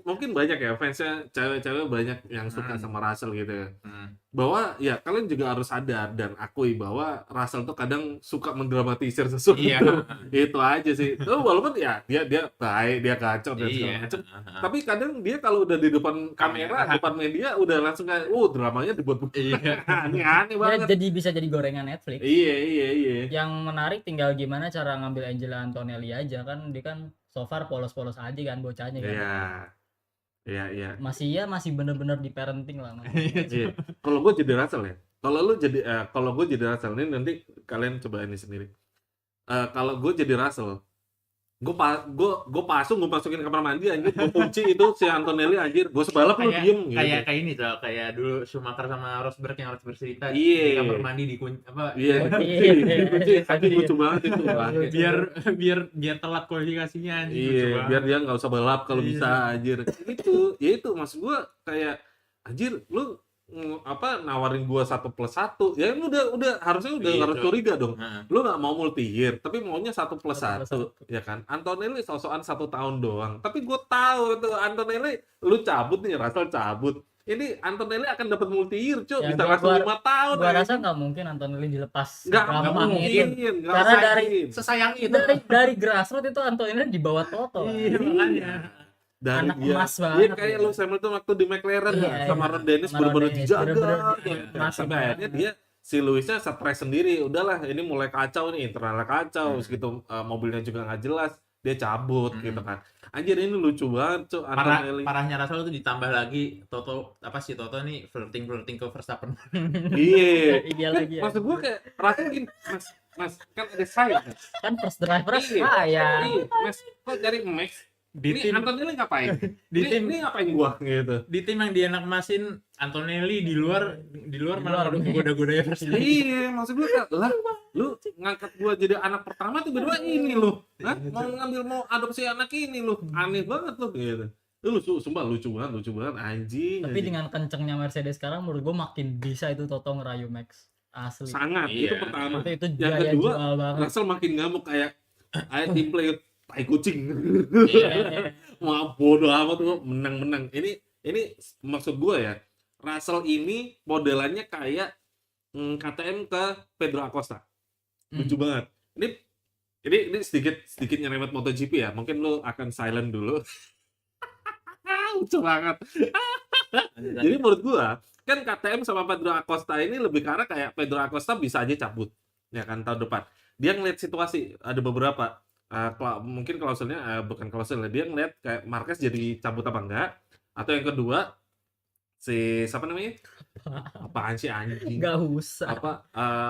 mungkin banyak ya fansnya cewek-cewek banyak yang suka Hmm. sama Russell gitu ya. Hmm. Bahwa ya kalian juga harus sadar dan akui bahwa Russell tuh kadang suka mendramatisir sesuatu. Iya. Itu aja sih. Tuh, walaupun ya dia baik, dia kacau dan segala Iya. macam. Tapi kadang dia kalau udah di depan kamera, depan media udah langsung kayak dramanya dibuat Iya. aneh-aneh Ya, banget. jadi bisa jadi gorengan Netflix. Iya. Yang menarik tinggal gimana cara ngambil Angela Antonelli aja kan, dia kan so far polos-polos aja kan bocahnya kan. Iya. Masih bener-bener di parenting lah. Mas. Iya. Kalau gue jadi Russell ya. Kalau gue jadi Russell ini nanti kalian coba ini sendiri. Kalau gue jadi Russell, gue pasung, gue masukin kamar mandi anjir, gue kunci itu si Antonelli anjir, gue sebalap lu diem gitu. Kayak ini, Cok, kayak dulu Schumacher sama Rosberg yang Rosberg cerita Iya. di kamar mandi dikunci Iya, Iya. dikunci, anjing lucu banget itu. biar telat kualifikasinya anjing. Iya, lucu banget. biar dia nggak usah balap kalau Iya. bisa anjir. Itu maksud gue kayak anjir lu nawarin gua 1+1 ya ini udah harusnya Iya, harus Cok. curiga dong. Nah, Lu nggak mau multi year tapi maunya 1+1 1+1. ya kan. Antonelli sosokan 1 tahun doang tapi gue tahu itu Antonelli lu cabut nih Russell cabut ini Antonelli akan dapat multi year cuy Ya, bisa langsung gua- 5 tahun Gua anjing. rasa nggak mungkin Antonelli dilepas nggak gampang mungkin gitu. nggak Karena mungkin. sesayang itu. Dari grassroots itu Antonelli di bawah Toto. Iya, kan. makanya. dari anak dia emas iya banget kayak gitu. Lewis Hamilton waktu di McLaren Iya, sama iya. Ron Dennis Sama Ron bener-bener Dennis, dijaga bener-bener ya. emas Sampai banget. akhirnya dia si Lewisnya stres sendiri udahlah ini mulai kacau nih internalnya kacau segitu mobilnya juga nggak jelas dia cabut gitu kan anjir ini lucu banget cuy Antonelli Parahnya Russell itu ditambah lagi Toto nih flirting ke Verstappen. iya Iya kan, lagi ya. maksud gua kayak rasanya gini mas kan ada saya mas Kan first driver Iya. saya. iya mas kok cari Max Di ini tim Antonelli ngapain di tim ini ngapain gua gitu di tim yang dia nakmasin Antonelli di luar malah luar. goda-godanya Verstappen. iya maksud gua kayak lah lu ngangkat gua jadi anak pertama tiba-tiba ini lu Hah? mau adopsi anak ini lu aneh banget lu gitu lu sumpah lucu banget anjing Tapi anjing. dengan kencengnya Mercedes sekarang menurut gua makin bisa itu Toto ngerayu Max. Asli. sangat itu Iya. pertama Itu yang gaya kedua jual banget. Russell makin ngamuk kayak tim player tai kucing Iya. mau bodoh amat tuh menang ini maksud gue ya Russell ini modelannya kayak KTM ke Pedro Acosta lucu banget ini Ini sedikit nyerempet MotoGP ya. Mungkin lu akan silent dulu. Lucu banget. Jadi menurut gua kan KTM sama Pedro Acosta ini lebih ke arah kayak Pedro Acosta bisa aja cabut ya kan tahun depan. Dia ngeliat situasi ada beberapa mungkin klausulnya bukan klausul, dia ngeliat kayak Marquez jadi cabut apa enggak, atau yang kedua si siapa namanya? Apaan sih anjing? Nggak usah.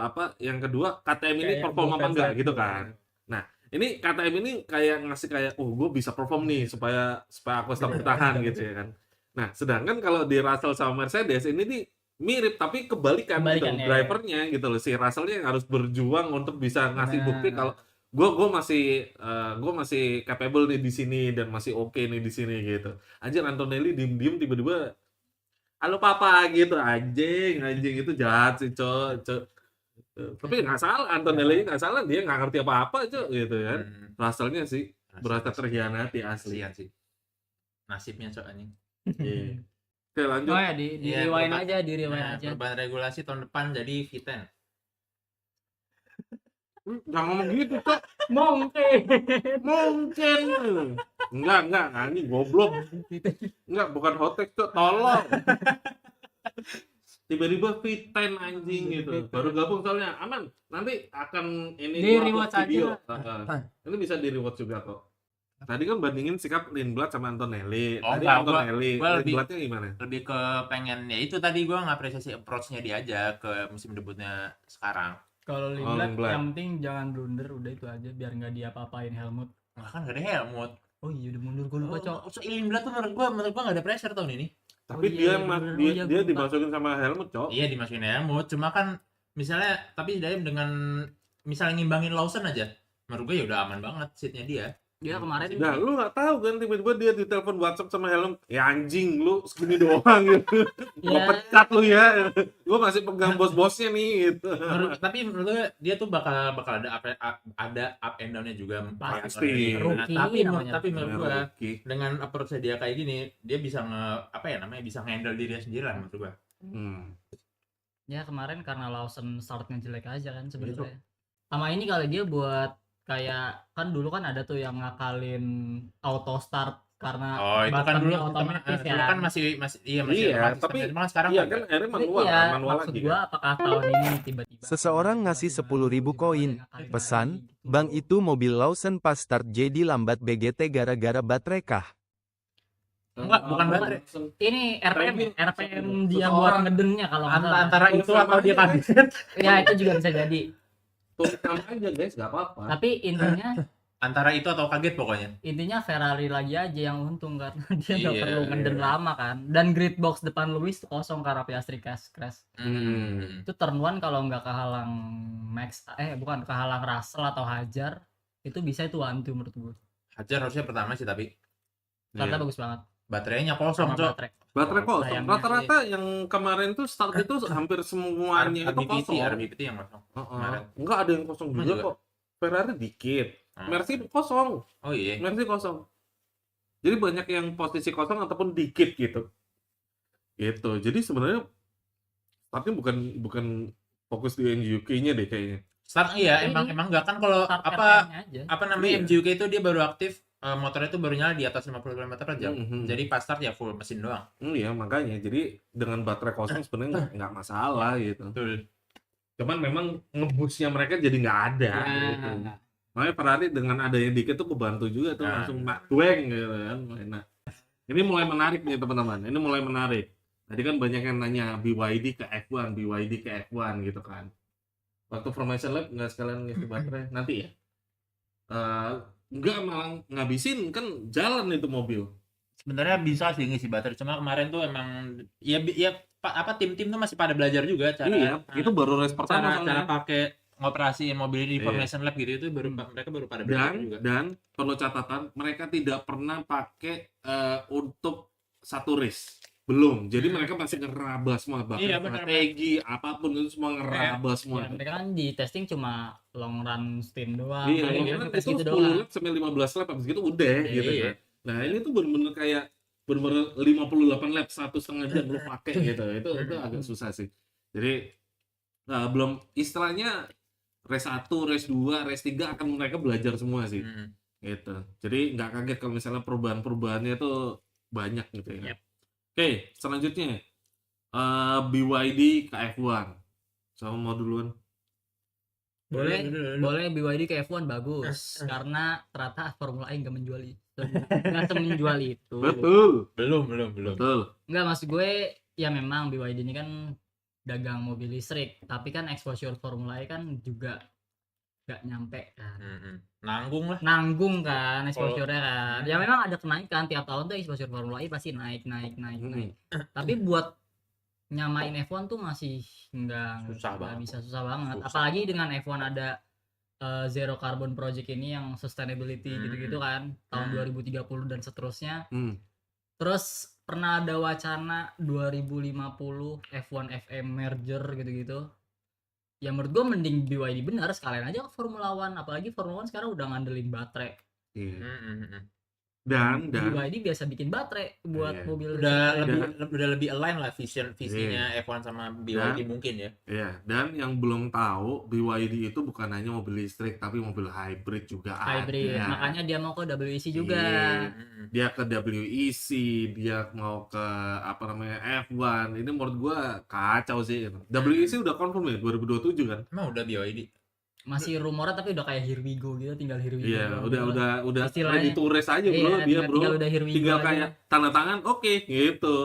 Apa yang kedua KTM ini Kayak perform apa bukan enggak satu. gitu kan. Nah, ini KTM ini kayak ngasih kayak gue bisa perform nih supaya aku tetap bertahan gitu ya kan. Nah, sedangkan kalau di Russell sama Mercedes ini nih mirip tapi kebalikan gitu Kebalikan, ya. drivernya gitu loh. Si Russellnya yang harus berjuang untuk bisa ngasih bukti Nah. kalau gue masih capable nih di sini dan masih oke nih di sini gitu. Anjir Antonelli diem-diem tiba-tiba halo papa gitu, anjing itu jahat sih cok. Tapi nggak salah, Antonelli nggak salah, dia nggak ngerti apa-apa cok gitu kan. Russellnya sih berasa terhianati asli. Kasihan sih. Nasibnya cok anjing. Iya. Oke lanjut. Oh ya di Iya, rewind perubahan- aja, di rewind Nah, aja. perubahan regulasi tahun depan jadi V10. Jangan ngomong gitu cok. Mungkin. Enggak, anjing goblok. Enggak, bukan hotek cok, tolong. Tiba-tiba V10 anjing gitu. Baru gabung soalnya aman. Nanti akan ini Di gua upload rewatch aja. video. Ini bisa di rewatch juga kok. Tadi kan bandingin sikap Lindblad sama Antonelli. Oh, Tadi enggak, Antonelli, gua lebih- Lindbladnya gimana? Lebih ke pengen ya itu tadi gue ngapresiasi approach-nya dia aja ke musim debutnya sekarang. Kalau Lindblad. Lindblad yang penting jangan blunder, udah itu aja biar nggak diapa-apain Helmut. Nah, kan gak ada Helmut. Oh iya udah mundur, gue lupa cok. Lindblad tuh menurut gua gak ada pressure tahun ini. Tapi iya, dia bener. mas- Oh dia, iya, dia gua lupa. dimasukin sama Helmut, Cok. Iya dimasukin Helmut, cuma kan misalnya tapi dia dengan misalnya ngimbangin Lawson aja, menurut gue ya udah aman banget seatnya dia. Dia kemarin Nah, lu nggak tahu kan tiba-tiba dia ditelepon WhatsApp sama Helmut, ya anjing lu segini doang gitu. Gua ya pecat lu ya. Gua masih pegang bos-bosnya nih gitu. Tapi menurut gue dia tuh bakal ada up and down-nya juga. Pasti. Nah, Rookie namanya. tapi menurut gue Rookie. dengan approach dia kayak gini, dia bisa bisa handle dirinya sendiri lah menurut gue. ya kemarin karena Lawson startnya jelek aja kan Gitu. sebenarnya. Sama ini kali dia buat kayak kan dulu kan ada tuh yang ngakalin auto start karena Oh, itu kan dulu otomatis dulu ya. kan masih Iya, otomatis, tapi cuma sekarang Iya kan kan akhirnya Tapi manual, iya, kan? Manual maksud lagi gua kan. apakah tahun ini tiba-tiba Seseorang ngasih 10.000 koin. Pesan, Bang itu mobil Lawson pas start jadi lambat BGT gara-gara baterai kah? Enggak, bukan baterai. ini RPM dia Seseorang buat ngedennya kalau nggak salah. Antara itu atau dia Sama aja. kaget. Ya itu juga bisa jadi. Tulis nama aja guys, nggak apa-apa. Tapi Antara itu atau kaget pokoknya. intinya Ferrari lagi aja yang untung karena dia nggak Iya, perlu ngeden lama kan. Dan grid box depan Lewis kosong karena Piastri crash. Itu turn 1 kalau nggak kehalang bukan kehalang Russell atau Hajar itu bisa itu 1-2 menurut gue. Hajar harusnya pertama sih tapi Karena Iya. bagus banget. baterainya kosong, Sama Cok. baterai. Baterai kosong. Sayangnya Rata-rata yang kemarin tuh start itu hampir semuanya itu kosong. RBPT yang kosong. Kemarin. Enggak ada yang kosong Emang juga juga? kok. Ferrari dikit. Oh. Mercy kosong. Oh iya. Mercy kosong. Jadi banyak yang posisi kosong ataupun dikit gitu. Gitu. Jadi sebenarnya startnya bukan fokus di MGUK-nya deh kayaknya. Start iya Ini emang enggak kan kalau Start apa RPM-nya aja. namanya Iya. MGUK itu dia baru aktif motornya itu baru nyala di atas 50 km per jam. Mhm. Jadi pas start ya full mesin doang. Iya makanya. Jadi dengan baterai kosong sebenarnya nggak masalah gitu. Betul. Cuman memang ngebusnya mereka jadi nggak ada. Gitu. Makanya Ferrari dengan adanya dikit tuh kebantu juga tuh Nah. langsung dueng gitu kan. Nah, ini mulai menarik nih teman-teman. Ini mulai menarik. Tadi kan banyak yang nanya BYD ke F1 gitu kan. Waktu Formation Lab nggak sekalian ngisi baterai nanti ya. Nggak malah ngabisin kan jalan itu mobil. Sebenarnya bisa sih ngisi baterai, cuma kemarin tuh emang tim-tim tuh masih pada belajar juga cara Iya, itu baru race pertama cara soalnya. pakai ngoperasiin mobil ini di Iya. Formation Lab gitu itu mereka baru pada belajar juga. Dan perlu catatan mereka tidak pernah pakai untuk satu race. Belum. Jadi mereka masih ngeraba semua bahkan Iya, benar. strategi apapun itu semua ngeraba semua. Ya, mereka kan di testing cuma long run stint doang. Iya, paling karena tes itu gitu 10 doang. lap sampai 15 lap habis gitu udah Iya, gitu iya. kan. Nah, ini tuh bener-bener kayak bener-bener 58 lap 1,5 jam lu pakai gitu. Itu agak susah sih. Jadi belum istilahnya race 1, race 2, race 3 akan mereka belajar semua sih. Hmm. Gitu. Jadi nggak kaget kalau misalnya perubahan-perubahannya tuh banyak gitu ya. Yep. Oke, selanjutnya BYD ke F1. Sama mau duluan? Boleh, Dulu. boleh BYD ke F1 bagus karena ternyata Formula E nggak semenjual itu. Betul. Belum. Betul. Nggak, maksud gue ya memang BYD ini kan dagang mobil listrik, tapi kan exposure Formula E kan juga nggak nyampe kan. Nanggung kan exposure-nya kan. Ya memang ada kenaikan tiap tahun tuh, exposure Formula E pasti naik. Tapi buat nyamain F1 tuh masih Susah banget. Susah. Apalagi dengan F1 ada Zero Carbon Project ini yang sustainability gitu-gitu kan, tahun 2030 dan seterusnya. Terus pernah ada wacana 2050 F1 FM merger gitu-gitu. Ya menurut gue mending BYD benar, sekalian aja ke Formula One, apalagi Formula One sekarang udah ngandelin baterai. Iya. Dan BYD biasa bikin baterai buat Iya. mobil Udah lebih align lah visinya F1 sama BYD mungkin ya. Iya, dan yang belum tahu BYD itu bukan hanya mobil listrik tapi mobil hybrid juga hybrid. ada. Makanya dia mau ke WEC juga. Iya. Dia ke WEC, dia mau ke F1. Ini menurut gua kacau sih. WEC udah confirm ya 2027 kan? Emang udah BYD. Masih rumornya tapi udah kayak here we go gitu, tinggal here we go. Iya, udah Istilahnya. ready to race aja bro, Iya, dia bro. tinggal udah here we go Tinggal aja. kayak tanda tangan, oke, gitu.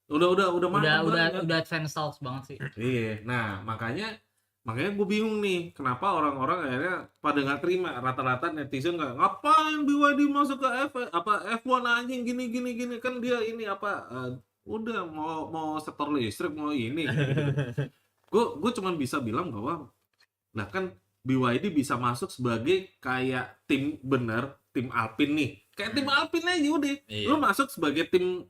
Udah mantap banget. Udah advance talks banget sih. Iya, nah makanya gue bingung nih, kenapa orang-orang akhirnya pada nggak terima. Rata-rata netizen nggak, ngapain BYD masuk ke F1 anjing gini kan dia ini udah mau sektor listrik mau ini. Gue cuma bisa bilang bahwa nah kan BYD bisa masuk sebagai kayak tim Alpine nih, kayak tim Alpine aja udah. Iya. Lu masuk sebagai tim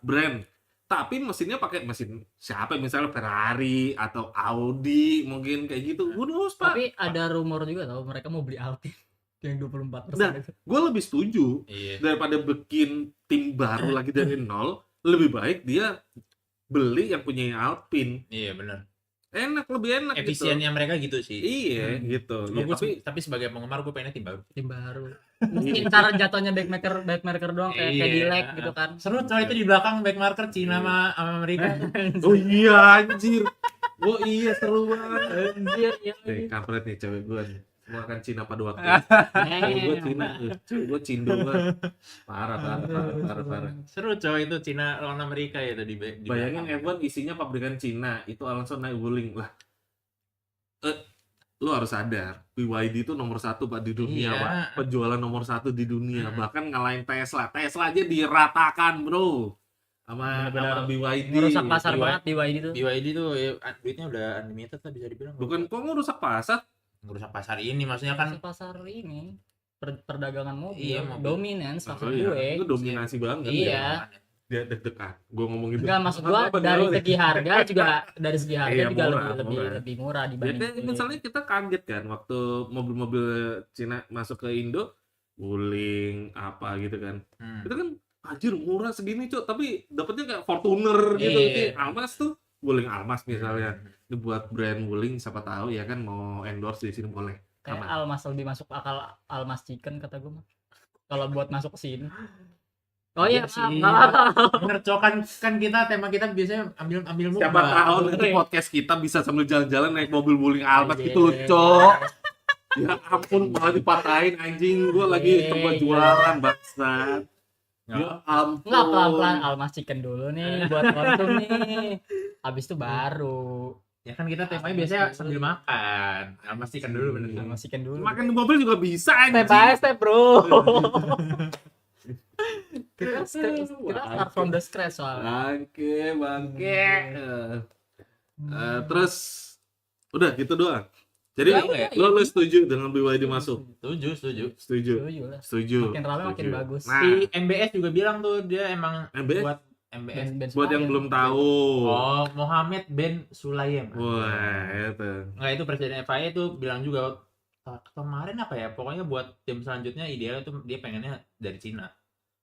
brand, tapi mesinnya pakai mesin siapa, misalnya Ferrari atau Audi mungkin kayak gitu. Udah Pak. Tapi ada rumor juga tau mereka mau beli Alpine yang 24%. Nah, gue lebih setuju daripada bikin tim baru lagi dari nol. Lebih baik dia beli yang punya Alpine. Iya benar. Lebih enak Efisiennya gitu. mereka gitu sih. Iya gitu. Cuma Ya, tapi sebagai penggemar gue pengennya tim baru. Mungkin cara jatuhnya backmarker doang kayak Cadillac gitu kan. Seru coy itu di belakang backmarker Cina sama Amerika. Oh iya anjir. Oh iya seru banget. Anjir ya. Kampret nih cewek gue nih. Semua kan Cina pada waktu. Gue Cina, gue Cindo banget. Parah. Seru coy itu Cina lawan Amerika ya tadi. Bayangin F1 isinya pabrikan Cina, itu Alonso naik Wuling lah. Lu harus sadar, BYD itu nomor 1 Pak di dunia, Iya. Pak. Penjualan nomor 1 di dunia, bahkan ngalahin Tesla. Tesla aja diratakan, Bro. Sama BYD. Ngerusak pasar banget BYD tuh. BYD tuh duitnya udah unlimited lah bisa dibilang. Bukan kok ngerusak pasar? Ngerusak pasar ini maksudnya kan pasar ini perdagangan mobil, Iya, mobil. dominance maksud iya. gue. Itu dominasi banget. Iya. Dia deg-degan. Gue ngomong gitu. Enggak, maksud gua dari segi harga juga Iya, juga murah. lebih murah Ya, dibanding kayak misalnya kita kaget kan waktu mobil-mobil Cina masuk ke Indo, Wuling apa gitu kan. Itu kan anjir murah segini Cuk, tapi dapetnya kayak Fortuner gitu. Iya. Kayak Almas tuh, Wuling Almas misalnya. Itu buat brand Wuling, siapa tahu ya kan mau endorse di sini boleh. kayak Aman. Almas lebih masuk akal, Almas Chicken kata gua mah. Kalau buat masuk ke sini. Oh iya, sih. maaf. Bener Cok, kan kita tema kita biasanya ambil mukbang. Siapa tahu nanti podcast kita bisa sambil jalan-jalan naik mobil Wuling Almas gitu loh, Cok. Ya ampun, malah dipatahin anjing. Gua lagi tempat jualan bangsat. Ya ampun. Enggak, pelan-pelan Almas Chicken dulu nih buat konsum nih. Habis itu baru Ya kan kita temanya biasanya sambil makan. Pastikan dulu bener. Almas Chicken dulu. Makan di mobil juga bisa anjing. Step by step, Bro. kita start from the scratch soalnya. Bangke. Terus udah gitu doang. Jadi Ya, lo setuju dengan BYD masuk? Setuju. Setuju lah. Setuju. Makin ramai makin bagus. Nah, Si MBS juga bilang tuh dia emang MBS? buat MBS. Ben buat yang Sulayem. belum tahu. Oh, Mohammed bin Sulayem. Wah, itu. Nggak, itu presiden FIA itu bilang juga kemarin apa ya? Pokoknya buat tim selanjutnya ideal itu dia pengennya dari Cina.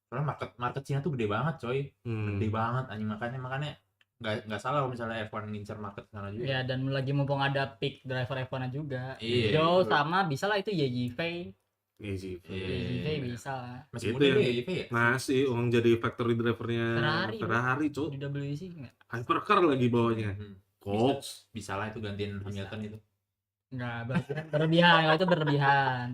Soalnya market Cina tuh gede banget, coy. Gede banget anjing, makanya nggak salah kalau misalnya F1 ngincer market sana juga. Ya, dan lagi mumpung ada pick driver F1 juga. Iya, Joe betul. sama bisa lah itu YJV. Easy. YJV Iya. bisa lah. Masih Itu muda yang- dia YJV ya? Masih orang jadi factory drivernya Ferrari, Cuk. Di WEC enggak? Hypercar lagi bawahnya. Hmm. Cox. Bisa lah itu gantiin Hamilton itu. Enggak, berlebihan. Kalau itu berlebihan.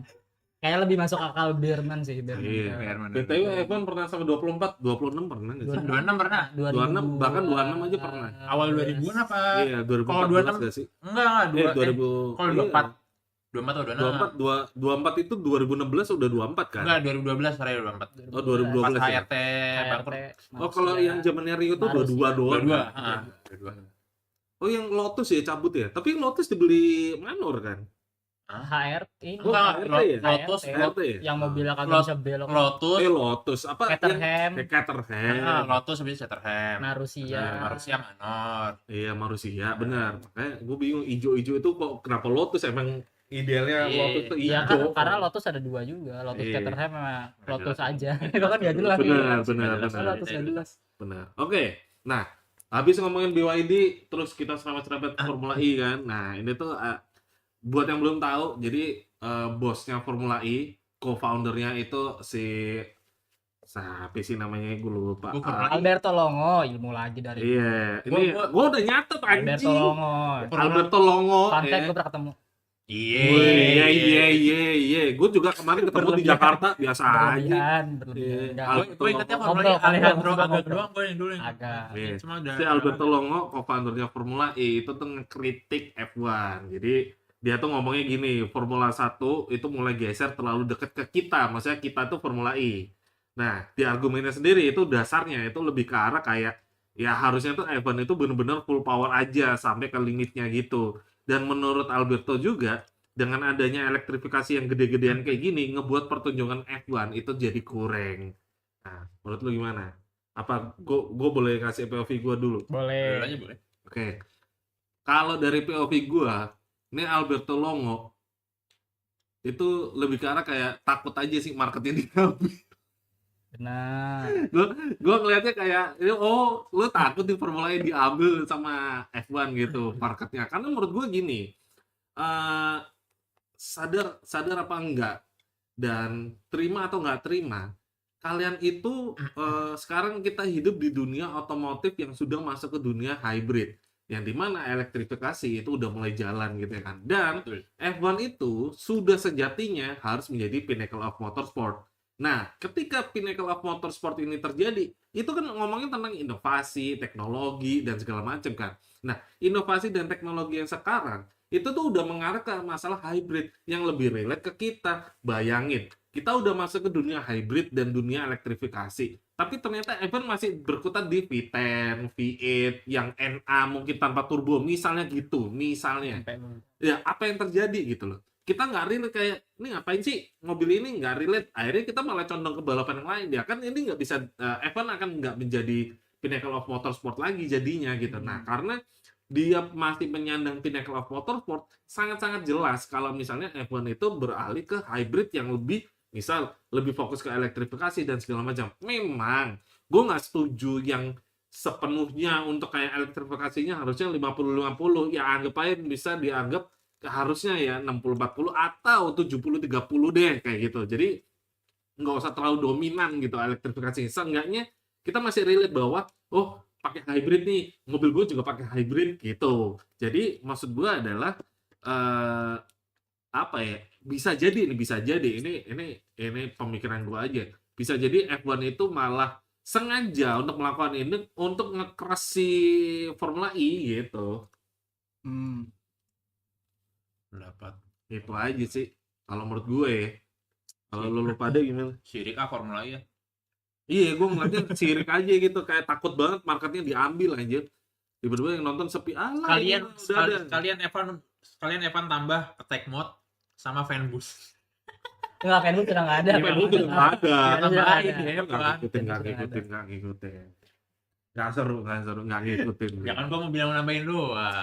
Kayak lebih masuk akal Berman sih, Berman. Iya. Fairman. BTW F1 pernah sampai 24, 26 pernah nggak sih? 26 pernah. 26, bahkan 26 aja pernah. Awal 2000-an apa? Iya, 2014 26 nggak sih? Enggak, 2000. kalau 24. 24 atau 26? 24 itu 2016 udah 24 kan? Enggak, 2012 Ferrari 24. Oh, 2012 Pas ya? HRT bangkrut. Oh, kalau yang zamannya Rio tuh 22 doang. 22, kan? heeh. Oh, yang Lotus ya cabut ya? Tapi Lotus dibeli Manor kan? HRT Oh, Enggak, HRT ya? Lotus, HRT ya? yang mobilnya kagak Lot- bisa belok. Lotus, Lotus apa? Caterham, Caterham. Lotus habis Caterham. Marusia. Marusia Manor. Iya, Marusia, benar. Makanya gue bingung ijo-ijo itu kok kenapa Lotus emang idealnya Iya. Lotus tuh Iya ijo. kan, karena Lotus ada dua juga, Lotus Iya. Caterham sama Nggak Lotus jelas. aja. Itu kan nggak jelas. Benar, Iya. benar, Nggak benar. Lotus nggak jelas. Benar. Oke. Nah, habis ngomongin BYD, terus kita serempet-serempet ke Formula E kan. Nah, ini tuh buat yang belum tahu, jadi bosnya Formula E, co-foundernya itu si siapa sih namanya gue lupa. Gua Formula E. Alberto Longo, ilmu lagi dari Iya, ini Gua- gue udah nyatet Alberto anjing. Longo. Alberto Longo. Fun fact, eh. gue pernah ketemu. Iya. Gue juga kemarin ketemu di Berlebihan. Jakarta biasa aja. Berlebihan. Iya. Enggak. Gue ingetnya Ngobrol, Formula E Alejandro ngobrol, agak ngobrol. doang gue yang dulu yang Agak. Iya. cuma udah Si Alberto Longo, co-foundernya Formula E itu tuh ngekritik F1. Jadi dia tuh ngomongnya gini, Formula 1 itu mulai geser terlalu dekat ke kita, maksudnya kita tuh Formula E. Nah, di argumennya sendiri itu dasarnya itu lebih ke arah kayak ya harusnya tuh F1 itu benar-benar full power aja sampai ke limitnya gitu. Dan menurut Alberto juga dengan adanya elektrifikasi yang gede-gedean kayak gini ngebuat pertunjukan F1 itu jadi kurang. Nah, menurut lu gimana? Apa gue boleh kasih POV gue dulu? Boleh. Dulu aja boleh. Oke. Kalau dari POV gua, ini Alberto Longo itu lebih ke arah kayak takut aja sih marketnya diambil. Benar. Gua ngelihatnya kayak, oh lu takut di Formula E diambil sama F1 gitu marketnya. Karena menurut gua gini, sadar apa enggak dan terima atau enggak terima, kalian itu sekarang kita hidup di dunia otomotif yang sudah masuk ke dunia hybrid, yang dimana elektrifikasi itu udah mulai jalan gitu ya kan. Dan Betul. F1 itu sudah sejatinya harus menjadi pinnacle of motorsport. Nah, ketika pinnacle of motorsport ini terjadi, itu kan ngomongin tentang inovasi, teknologi, dan segala macam kan. Nah, inovasi dan teknologi yang sekarang itu tuh udah mengarah ke masalah hybrid yang lebih relate ke kita. Bayangin, kita udah masuk ke dunia hybrid dan dunia elektrifikasi. Tapi ternyata F1 masih berkutat di V10, V8, yang NA mungkin tanpa turbo, misalnya gitu, misalnya. Ya, apa yang terjadi gitu loh. Kita nggak relate kayak, ini ngapain sih mobil ini nggak relate. Akhirnya kita malah condong ke balapan yang lain. Ya kan ini nggak bisa, F1 akan nggak menjadi pinnacle of motorsport lagi jadinya gitu. Nah, karena dia masih menyandang pinnacle of motorsport, sangat-sangat jelas kalau misalnya F1 itu beralih ke hybrid yang lebih, misal lebih fokus ke elektrifikasi dan segala macam. Memang gue nggak setuju yang sepenuhnya untuk kayak elektrifikasinya harusnya 50-50. Ya anggap aja bisa dianggap harusnya ya 60-40 atau 70-30 deh kayak gitu. Jadi nggak usah terlalu dominan gitu elektrifikasi. Seenggaknya kita masih relate bahwa oh pakai hybrid nih, mobil gue juga pakai hybrid gitu. Jadi maksud gue adalah apa ya? Bisa jadi ini pemikiran gue aja. Bisa jadi F1 itu malah sengaja untuk melakukan ini untuk ngekeras si Formula E gitu. Pendapat. Itu aja sih kalau menurut gue ya. Kalau lu pada gimana? Syirik Formula E ya. Iya, gue ngeliatnya sirik aja gitu, kayak takut banget marketnya diambil aja. Tiba-tiba yang nonton sepi, alah Kalian ini udah ada. kalian F1 tambah attack mode sama fan boost. Enggak, Facebook sudah enggak ada. Iya, Facebook udah nggak ada. Tambahin ada. ya, Nggak ngikutin. Nggak seru, nggak ngikutin. Ya kan gua mau bilang nambahin doang.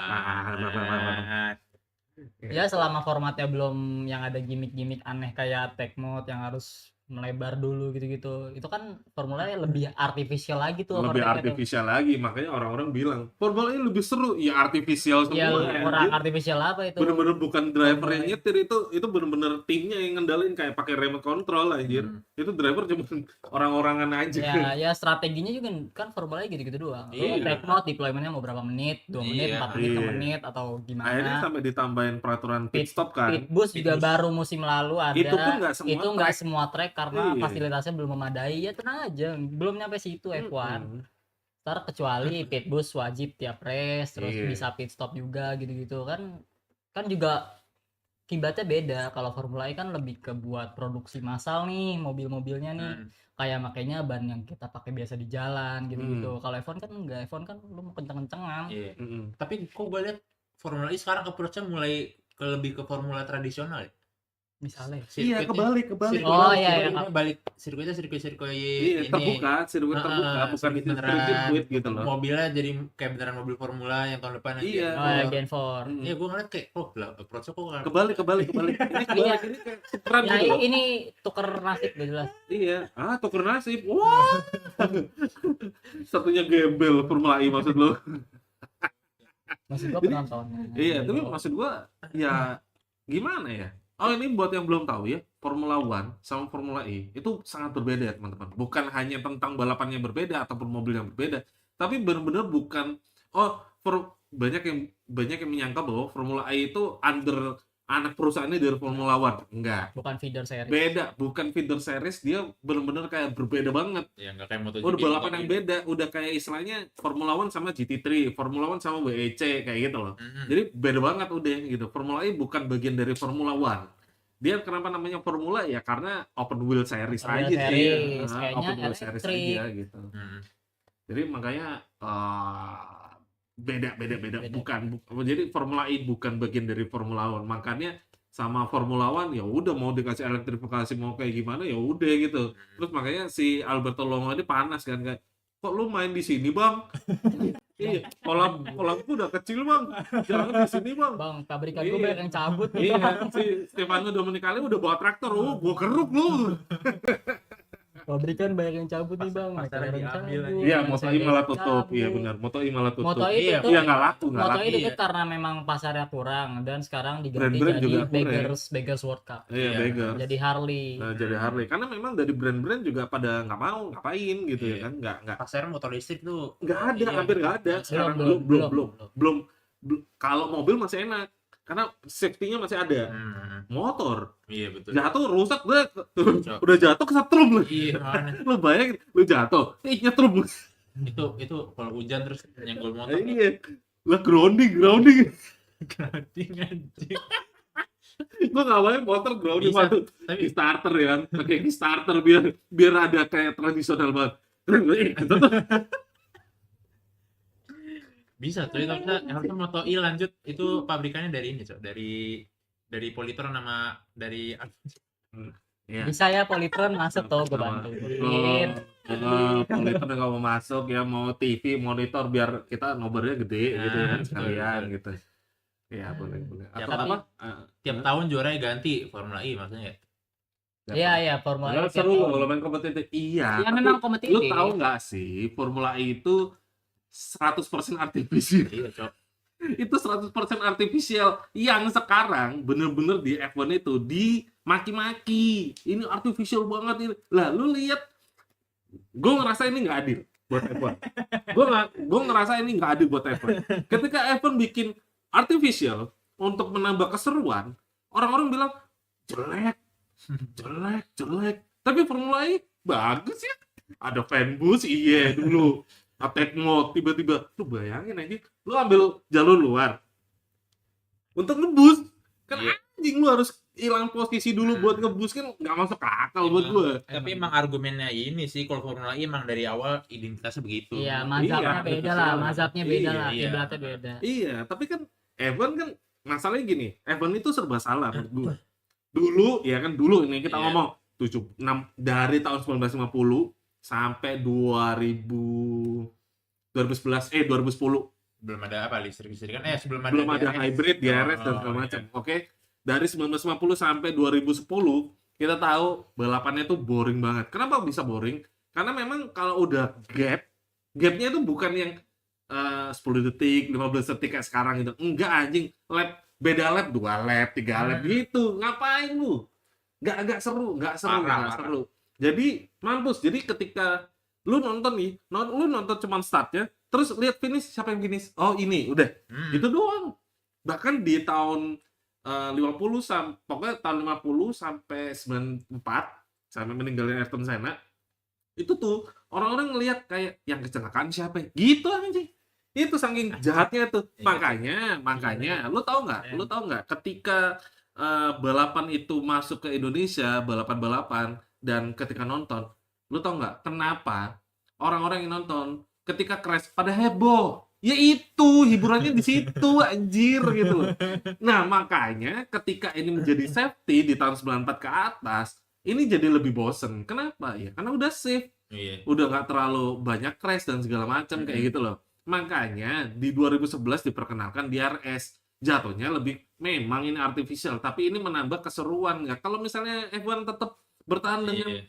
Ya selama formatnya belum yang ada gimmick-gimmick aneh kayak attack mode yang harus melebar dulu gitu-gitu. Itu kan Formula E lebih artificial lagi tuh Lebih overtake-nya tuh. artificial lagi, makanya orang-orang bilang Formula E lebih seru. Ya artificial Iya, semua. lebih kurang anjir. artificial apa itu? Bener-bener bukan driver yang Formula E. nyetir, itu bener-bener timnya yang ngendalin kayak pakai remote control anjir. Itu driver cuma orang-orangan aja. Ya strateginya juga kan Formula E gitu-gitu doang. Lu Iya. take note deployment-nya mau berapa menit, 2 menit, Iya. 4 menit, 6 Iya. menit atau Akhirnya gimana. sampai ditambahin peraturan pit Pit stop kan. Pit bus juga Pit bus. baru musim lalu ada. Itu pun nggak semua Itu nggak track. semua track karena Iya. fasilitasnya belum memadai. Ya tenang aja, belum nyampe situ F1. Ntar kecuali pit bus wajib tiap race, terus Iya. bisa pit stop juga gitu-gitu kan juga kiblatnya beda. Kalau Formula E kan lebih ke buat produksi massal nih mobil-mobilnya nih, kayak makanya ban yang kita pakai biasa di jalan gitu-gitu. Kalau F1 kan enggak, F1 kan lu mau kenceng-kencengan. Iya. Mm-mm. Tapi kok gue lihat Formula E sekarang approach-nya mulai lebih ke formula tradisional ya. Misalnya Iya, kebalik. Oh, iya, sirkuitnya balik sirkuitnya sirkuit Iya, terbuka, sirkuit terbuka, bukan sirkuit beneran. sirkuit gitu loh. Mobilnya jadi kayak beneran mobil formula yang tahun depan nanti. Iya. oh ya Gen 4. Iya, gue ngeliat kayak lah approach-nya kok Kebalik. Ini kebalik, ini kayak keren Ya gitu loh. ini tuker nasib gak jelas. Iya, tuker nasib. Wah. Satunya gembel Formula E maksud lo. Maksud gua penontonnya. Iya, tapi maksud gua ya gimana ya? Oh, ini buat yang belum tahu ya, Formula One sama Formula E itu sangat berbeda ya teman-teman. Bukan hanya tentang balapannya berbeda ataupun mobil yang berbeda, tapi benar-benar bukan banyak yang menyangka bahwa Formula E itu under anak perusahaannya dari Formula One. Enggak. Bukan feeder series. Beda, bukan feeder series, dia benar-benar kayak berbeda banget. ya nggak kayak MotoGP. Udah balapan yang beda, udah kayak istilahnya Formula One sama GT3, Formula One sama WEC kayak gitu loh. Jadi beda banget udah gitu. Formula E bukan bagian dari Formula One. Dia kenapa namanya Formula ya karena open wheel series Open wheel aja sih. series, kayaknya Open wheel series elektrik. aja gitu. Jadi makanya beda. Bukan. Jadi Formula E bukan bagian dari Formula One. Makanya sama Formula One ya udah mau dikasih elektrifikasi mau kayak gimana ya udah gitu. Terus makanya si Alberto Longo ini panas kan kayak kok lu main di sini bang? Iya, kolamku udah kecil bang, jangan di sini bang. Bang, pabrikan Iya. gua banyak yang cabut nih. Iya, Bang. si Stefano Domenicali udah bawa traktor, gua keruk lu. Pabrikan banyak yang cabut nih bang. Pasarnya Mereka diambil cabut, Iya, saya Moto E malah tutup, cabut. iya benar. Moto E malah tutup. Moto E Iya, tutup. Iya nggak laku. Moto E tutup Iya. karena memang pasarnya kurang dan sekarang diganti Brand-brand jadi juga kurang. Beggars World Cup. Iya, Iya. beggar. Jadi Harley. Nah, jadi Harley. Karena memang dari brand-brand juga pada nggak mau ngapain gitu ya Iya. kan, nggak pasarnya motor listrik tuh nggak ada, iya. hampir nggak ada. Sekarang belum. Kalau mobil masih enak, karena safety-nya masih ada. Motor Iya betul. jatuh rusak udah jatuh kesetrum lu. Iya mana Lu bayangin lu jatuh nyetrum lu. itu kalau hujan terus nyenggol motor. Iya lah grounding Anjing. gua nggak bayang motor grounding Bisa, waktu tapi di starter ya kan pakai di starter biar ada kayak tradisional banget. bisa tuh itu harusnya Moto E lanjut itu pabrikannya dari ini Cok, dari Polytron sama dari Iya. Bisa ya Polytron masuk tuh gue bantuin. Monitor nggak mau masuk ya, mau TV monitor biar kita nobarnya gede gitu ya betul, sekalian betul. gitu. Iya boleh. Ya, Atau tapi apa? tiap tahun juaranya ganti Formula E maksudnya ya. Iya Formula E. Seru loh kalau main kompetitif. Iya. Ya tapi memang kompetitif. lu tahu nggak sih Formula E itu 100% artifisial. Iya Cok. Itu 100% artifisial yang sekarang bener-bener di F1 itu dimaki-maki. Ini artificial banget ini. Lah lu lihat, gue ngerasa ini nggak adil buat F1. Gue ngerasa ini nggak adil buat F1. Ketika F1 bikin artificial untuk menambah keseruan, orang-orang bilang jelek. Tapi Formula E bagus ya. Ada fan boost, iya dulu. Attack mode, tiba-tiba lu bayangin aja, lu ambil jalur luar untuk ngebus kan Iya. anjing, lu harus hilang posisi dulu buat ngebus kan nggak masuk akal buat gua. Tapi emang argumennya ini sih kalau Formula E emang dari awal identitasnya begitu. Iya, mazhabnya Iya, beda lah, betul. mazhabnya beda lah, Iya. kiblatnya beda. Iya, tapi kan F1 kan masalahnya gini, F1 itu serba salah menurut gua. Dulu ini kita Iya. ngomong 6 dari tahun 1950 sampai 2010 Belum ada apa listrik kan? Sebelum belum ada DRS. hybrid, DRS dan segala Oh, macam. iya. Oke. Dari 1950 sampai 2010 kita tahu balapannya tuh boring banget. Kenapa bisa boring? Karena memang kalau udah gapnya itu bukan yang 10 detik, 15 detik kayak sekarang gitu. Enggak anjing, beda lap 2 lap, 3 lap gitu. Ngapain lu? Nggak seru, nggak seru. Jadi mampus. Jadi ketika lu nonton nih, lu nonton cuman startnya, terus lihat finish, siapa yang finish? Oh ini, udah. Gitu doang. Bahkan di tahun 50 pokoknya tahun 50 sampai 94 sampai meninggalnya Ayrton Senna, itu tuh orang-orang ngelihat kayak yang kecelakaan siapa ya? Gitu anjing. Itu saking jahatnya tuh. Makanya lu tahu nggak ketika balapan itu masuk ke Indonesia, balapan-balapan, dan ketika nonton, lu tahu nggak kenapa orang-orang yang nonton ketika crash pada heboh? Ya itu hiburannya di situ anjir gitu. Nah makanya ketika ini menjadi safety di tahun 94 ke atas, ini jadi lebih bosen. Kenapa ya? Karena udah safe, udah nggak terlalu banyak crash dan segala macam kayak gitu loh. Makanya di 2011 diperkenalkan DRS. Jatuhnya lebih, memang ini artificial, tapi ini menambah keseruan nggak? Kalau misalnya F1 tetap bertahan dengan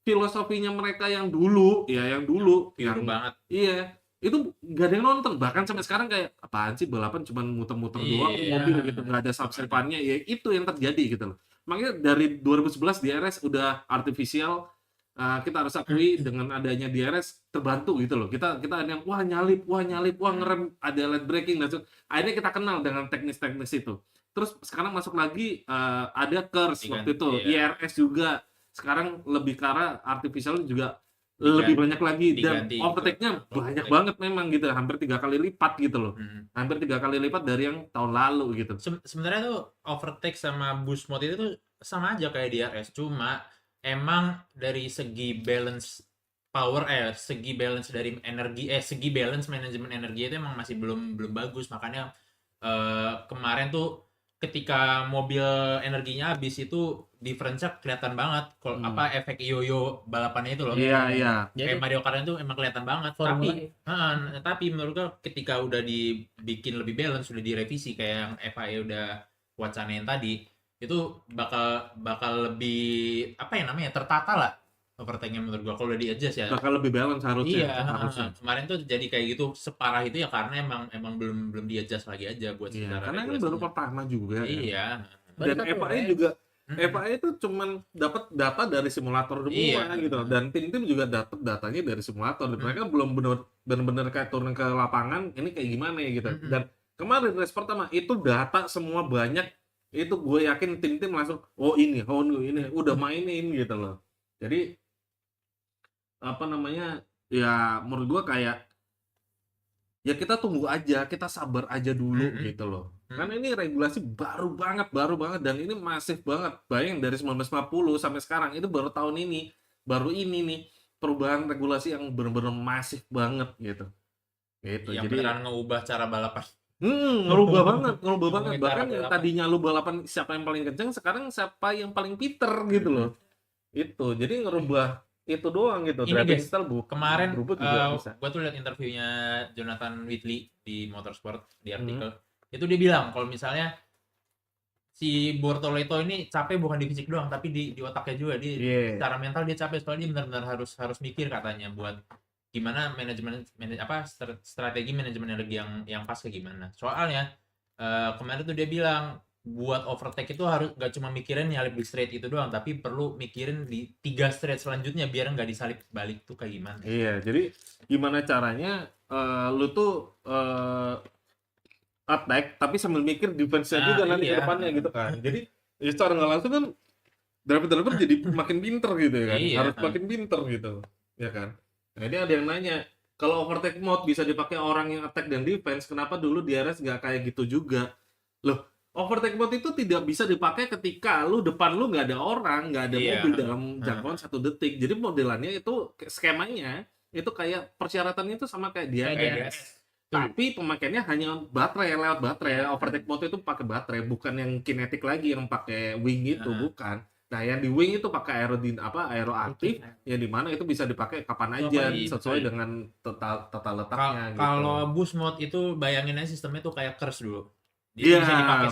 filosofinya mereka yang dulu, yang banget. Iya, itu nggak ada yang nonton. Bahkan sampai sekarang kayak apaan sih balapan cuma muter-muter doang mobil gitu, nggak ada subservannya. Ya itu yang terjadi gitu loh. Makanya dari 2011 DRS udah artificial. Kita harus akui dengan adanya DRS terbantu gitu loh. Kita ada yang wah nyalip, wah ngerem, ada late braking dan akhirnya kita kenal dengan teknis-teknis itu. Terus sekarang masuk lagi ada KERS waktu itu, IRS juga. Sekarang lebih ke arah artificial juga lebih banyak lagi dan overtake-nya banyak banget memang gitu, hampir 3 kali lipat gitu loh. Hampir 3 kali lipat dari yang tahun lalu gitu. Sebenarnya tuh overtake sama boost mode itu tuh sama aja kayak DRS, cuma emang dari segi balance power segi balance dari energi segi balance manajemen energi itu emang masih belum bagus. Makanya kemarin tuh ketika mobil energinya habis itu difference-nya kelihatan banget kalau efek yo-yo balapannya itu loh. Iya. Kayak Mario Kart itu emang kelihatan banget. Tapi menurut gue ketika udah dibikin lebih balance, udah direvisi kayak yang FIA udah wacanain tadi, itu bakal lebih tertata lah overtake-nya menurut gua kalau udah di-adjust ya. Bakal lebih balance harusnya. Kemarin tuh jadi kayak gitu separah itu ya karena emang belum di-adjust lagi aja buat secara karena ini baru pertama juga. Iya. Dan FIA juga FIA itu cuman dapat data dari simulator semua gitu. Dan tim-tim juga dapat datanya dari simulator. Mereka belum benar-benar kayak turun ke lapangan ini kayak gimana ya gitu. Dan kemarin race pertama itu data semua banyak. Itu gue yakin tim-tim langsung ini udah mainin gitu loh. Jadi ya menurut gue kayak ya kita tunggu aja, kita sabar aja dulu gitu loh. Karena ini regulasi baru banget dan ini masif banget. Bayang dari 1950 sampai sekarang itu baru tahun ini nih perubahan regulasi yang benar-benar masif banget gitu. Yang beneran ngeubah cara balapan. Ngerubah banget. Bahkan yang tadinya lu balapan siapa yang paling kenceng, sekarang siapa yang paling pinter gitu loh. Itu, jadi ngerubah itu doang gitu. Ini guys, style kemarin gua tuh lihat interviewnya Jonathan Whitley di Motorsport di artikel. Itu dia bilang kalau misalnya si Bortoleto ini capek bukan di fisik doang, tapi di otaknya juga. Secara mental dia capek, soalnya dia benar-benar harus mikir katanya buat gimana strategi manajemen energi yang pas kayak gimana. Soalnya kemarin tuh dia bilang buat overtake itu harus gak cuma mikirin nyalip di straight itu doang, tapi perlu mikirin di 3 straight selanjutnya biar nggak disalip balik tuh kayak gimana. Iya, jadi gimana caranya lu tuh attack tapi sambil mikir defense-nya juga nanti ke depannya gitu kan. Jadi ya secara nggak langsung kan driver jadi makin pinter gitu ya kan. Harus makin pinter gitu. Ya kan? Nah, ini ada yang nanya, kalau overtake mode bisa dipakai orang yang attack dan defense, kenapa dulu DRS nggak kayak gitu juga? Loh, overtake mode itu tidak bisa dipakai ketika depan lu nggak ada orang, nggak ada mobil dalam jangkauan 1 detik. Jadi modelannya itu skemanya itu kayak persyaratannya itu sama kayak DRS. Tapi pemakaiannya hanya lewat baterai. Overtake mode itu pakai baterai, bukan yang kinetik lagi yang pakai wing itu, bukan. Nah, yang di wing itu pakai aeroaktif, yang dimana itu bisa dipakai kapan aja sesuai dengan tata letaknya. Kalau boost mode itu bayangin aja sistemnya tuh kayak KERS dulu. Iya,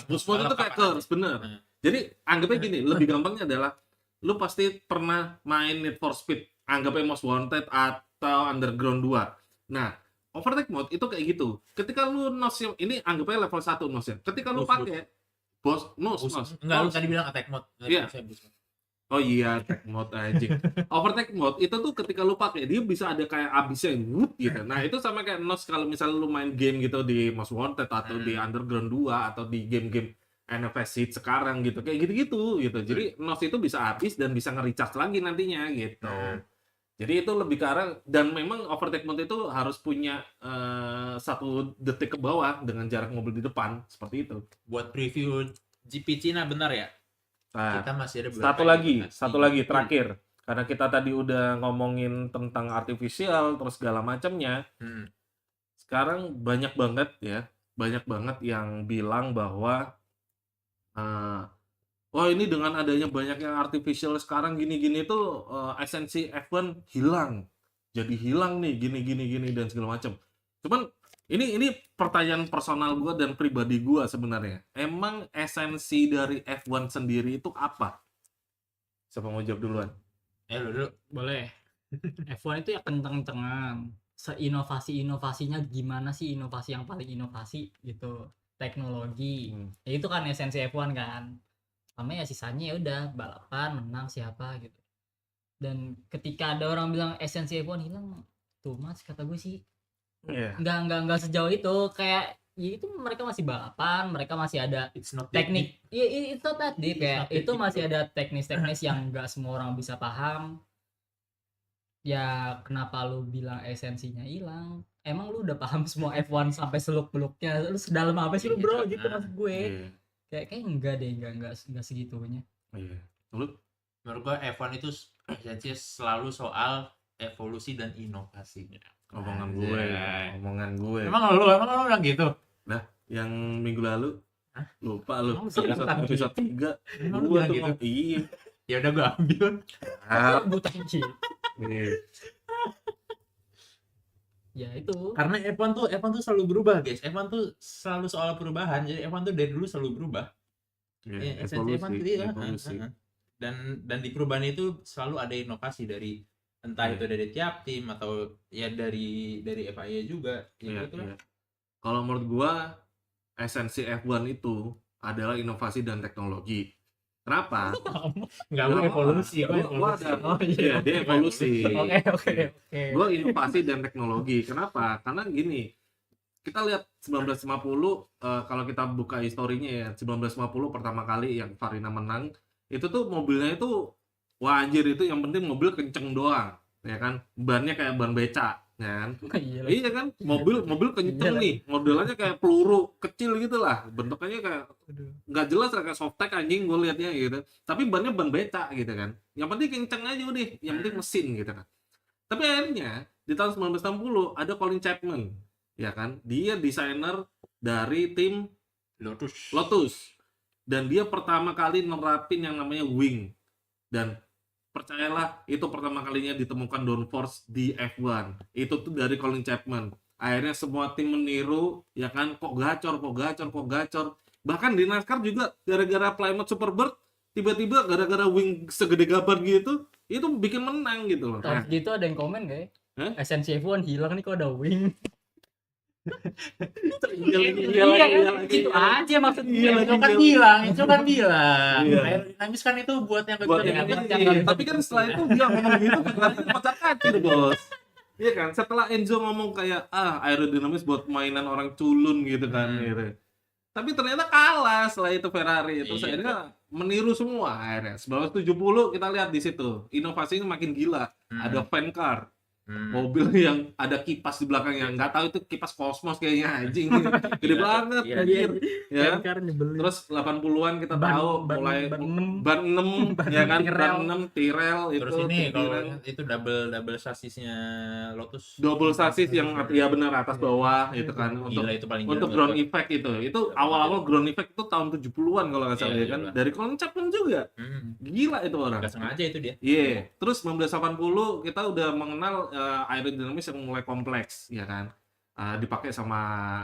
boost mode itu kayak KERS, bener. Jadi anggapnya gini, lebih gampangnya adalah lu pasti pernah main Need for Speed, anggapnya Most Wanted atau Underground 2. Nah, overtake mode itu kayak gitu. Ketika lu nos ini anggapnya level 1 nos ya. Ketika lu Boost, pakai nos. Enggak, lu tadi bilang attack mode. Nggak Iya. bisa boost. Oh iya, attack mode anjing. Overtake mode itu tuh ketika lu pakai dia bisa ada kayak abisnya wup gitu. Nah, itu sama kayak nos kalau misalnya lu main game gitu di Most Wanted atau di Underground 2 atau di game-game NFS Seed sekarang gitu. Kayak gitu-gitu gitu. Jadi nos itu bisa habis dan bisa nge-recharge lagi nantinya gitu. Jadi itu lebih ke arah dan memang overtake mode itu harus punya 1 detik ke bawah dengan jarak mobil di depan seperti itu. Buat preview GP Cina benar ya? Nah, Kita masih ada beberapa satu lagi terakhir. Karena kita tadi udah ngomongin tentang artificial terus segala macamnya. Sekarang banyak banget yang bilang bahwa wah ini dengan adanya banyak yang artificial sekarang gini-gini tuh esensi F1 hilang. Jadi hilang nih gini dan segala macam. Cuman ini pertanyaan personal gue dan pribadi gue sebenarnya. Emang esensi dari F1 sendiri itu apa? Siapa mau jawab duluan? Lu dulu. Boleh. F1 itu ya kenceng-kencengan. Seinovasi-inovasinya gimana sih inovasi yang paling inovasi gitu. Teknologi. Ya itu kan esensi F1 kan. Sama ya sisanya ya udah balapan, menang siapa gitu. Dan ketika ada orang bilang esensi F1 hilang, tuh mas kata gue sih Iya. nggak sejauh itu. Kayak ya itu mereka masih balapan, mereka masih ada It's not teknik. Iya itu not that deep ya. It's not that Itu deep, masih ada teknis-teknis yang nggak semua orang bisa paham. Ya kenapa lu bilang esensinya hilang? Emang lu udah paham semua F1 sampai seluk-beluknya? Lu sedalam apa sih lu bro? Gitu maksud gue. Iya. Kayak enggak deh, enggak segitunya. Iya. Lu Menurut gua F1 itu esensinya selalu soal evolusi dan inovasi. omongan gue. Emang lu bilang gitu? Yang minggu lalu lupa lu Emang sih episode 3 Emang lu gue bilang tuh gitu? iya. Ya udah gua ambil. Buta gitu. Iya. Ya itu. Karena F1 tuh selalu berubah, guys. F1 tuh selalu soal perubahan. Jadi F1 tuh dari dulu selalu berubah. Iya, Esensi F1 tuh iya. evolusi. Dan di perubahan itu selalu ada inovasi dari entah itu dari tiap tim atau ya dari FIA juga. Iya, Gitu lah. iya. Kalau menurut gua esensi F1 itu adalah inovasi dan teknologi. Kenapa? Enggak, gua evolusi. Gua ada. Oh Iya, dia evolusi. Oke. Gua inovasi dan teknologi. Kenapa? Karena gini, kita lihat 1950 kalau kita buka historinya ya 1950 pertama kali yang Farina menang itu tuh mobilnya itu wah anjir itu yang penting mobil kenceng doang ya kan bannya kayak ban beca ya kan iya kan mobil kenceng nih modelannya kayak peluru kecil gitu lah bentuknya kayak nggak jelas kayak softtek anjing gue liatnya gitu tapi bannya ban beca gitu kan yang penting kenceng aja udah yang penting mesin gitu kan tapi akhirnya di tahun 1960 ada Colin Chapman ya kan dia desainer dari tim Lotus dan dia pertama kali nerapin yang namanya wing dan percayalah itu pertama kalinya ditemukan downforce di F1 itu tuh dari Colin Chapman akhirnya semua tim meniru ya kan kok gacor bahkan di NASCAR juga gara-gara Plymouth Superbird tiba-tiba gara-gara wing segede gabar gitu itu bikin menang gitu loh Terus gitu ada yang komen gak ya? Esensi F1 hilang nih kok ada wing. Iya, gitu aja maksudnya. Itu kan bilang. Iya. Aerodinamis kan itu buat yang buat yang tapi kan setelah itu dia ngomong gitu berarti pecah kacir bos iya kan setelah Enzo ngomong kayak aerodinamis buat mainan orang culun gitu kan gitu tapi ternyata kalah setelah itu Ferrari terus akhirnya meniru semua akhirnya 1970 kita lihat di situ inovasinya makin gila ada fan car mobil yang ada kipas di belakangnya nggak tahu itu kipas kosmos kayaknya anjing gede banget anjir ya terus 80-an kita tahu mulai ban 6 ya kan ban 6 Tyrrell itu terus ini kalau Tyrrell. itu double chassisnya Lotus double chassis yang ya benar atas bawah itu kan gila, itu paling untuk gila, ground effect itu awal-awal ground effect itu tahun 70-an kalau nggak salah ya kan dari Colin Chapman juga gila itu orang nggak sengaja itu dia terus 1980 kita udah mengenal aerodinamis yang mulai kompleks ya kan dipakai sama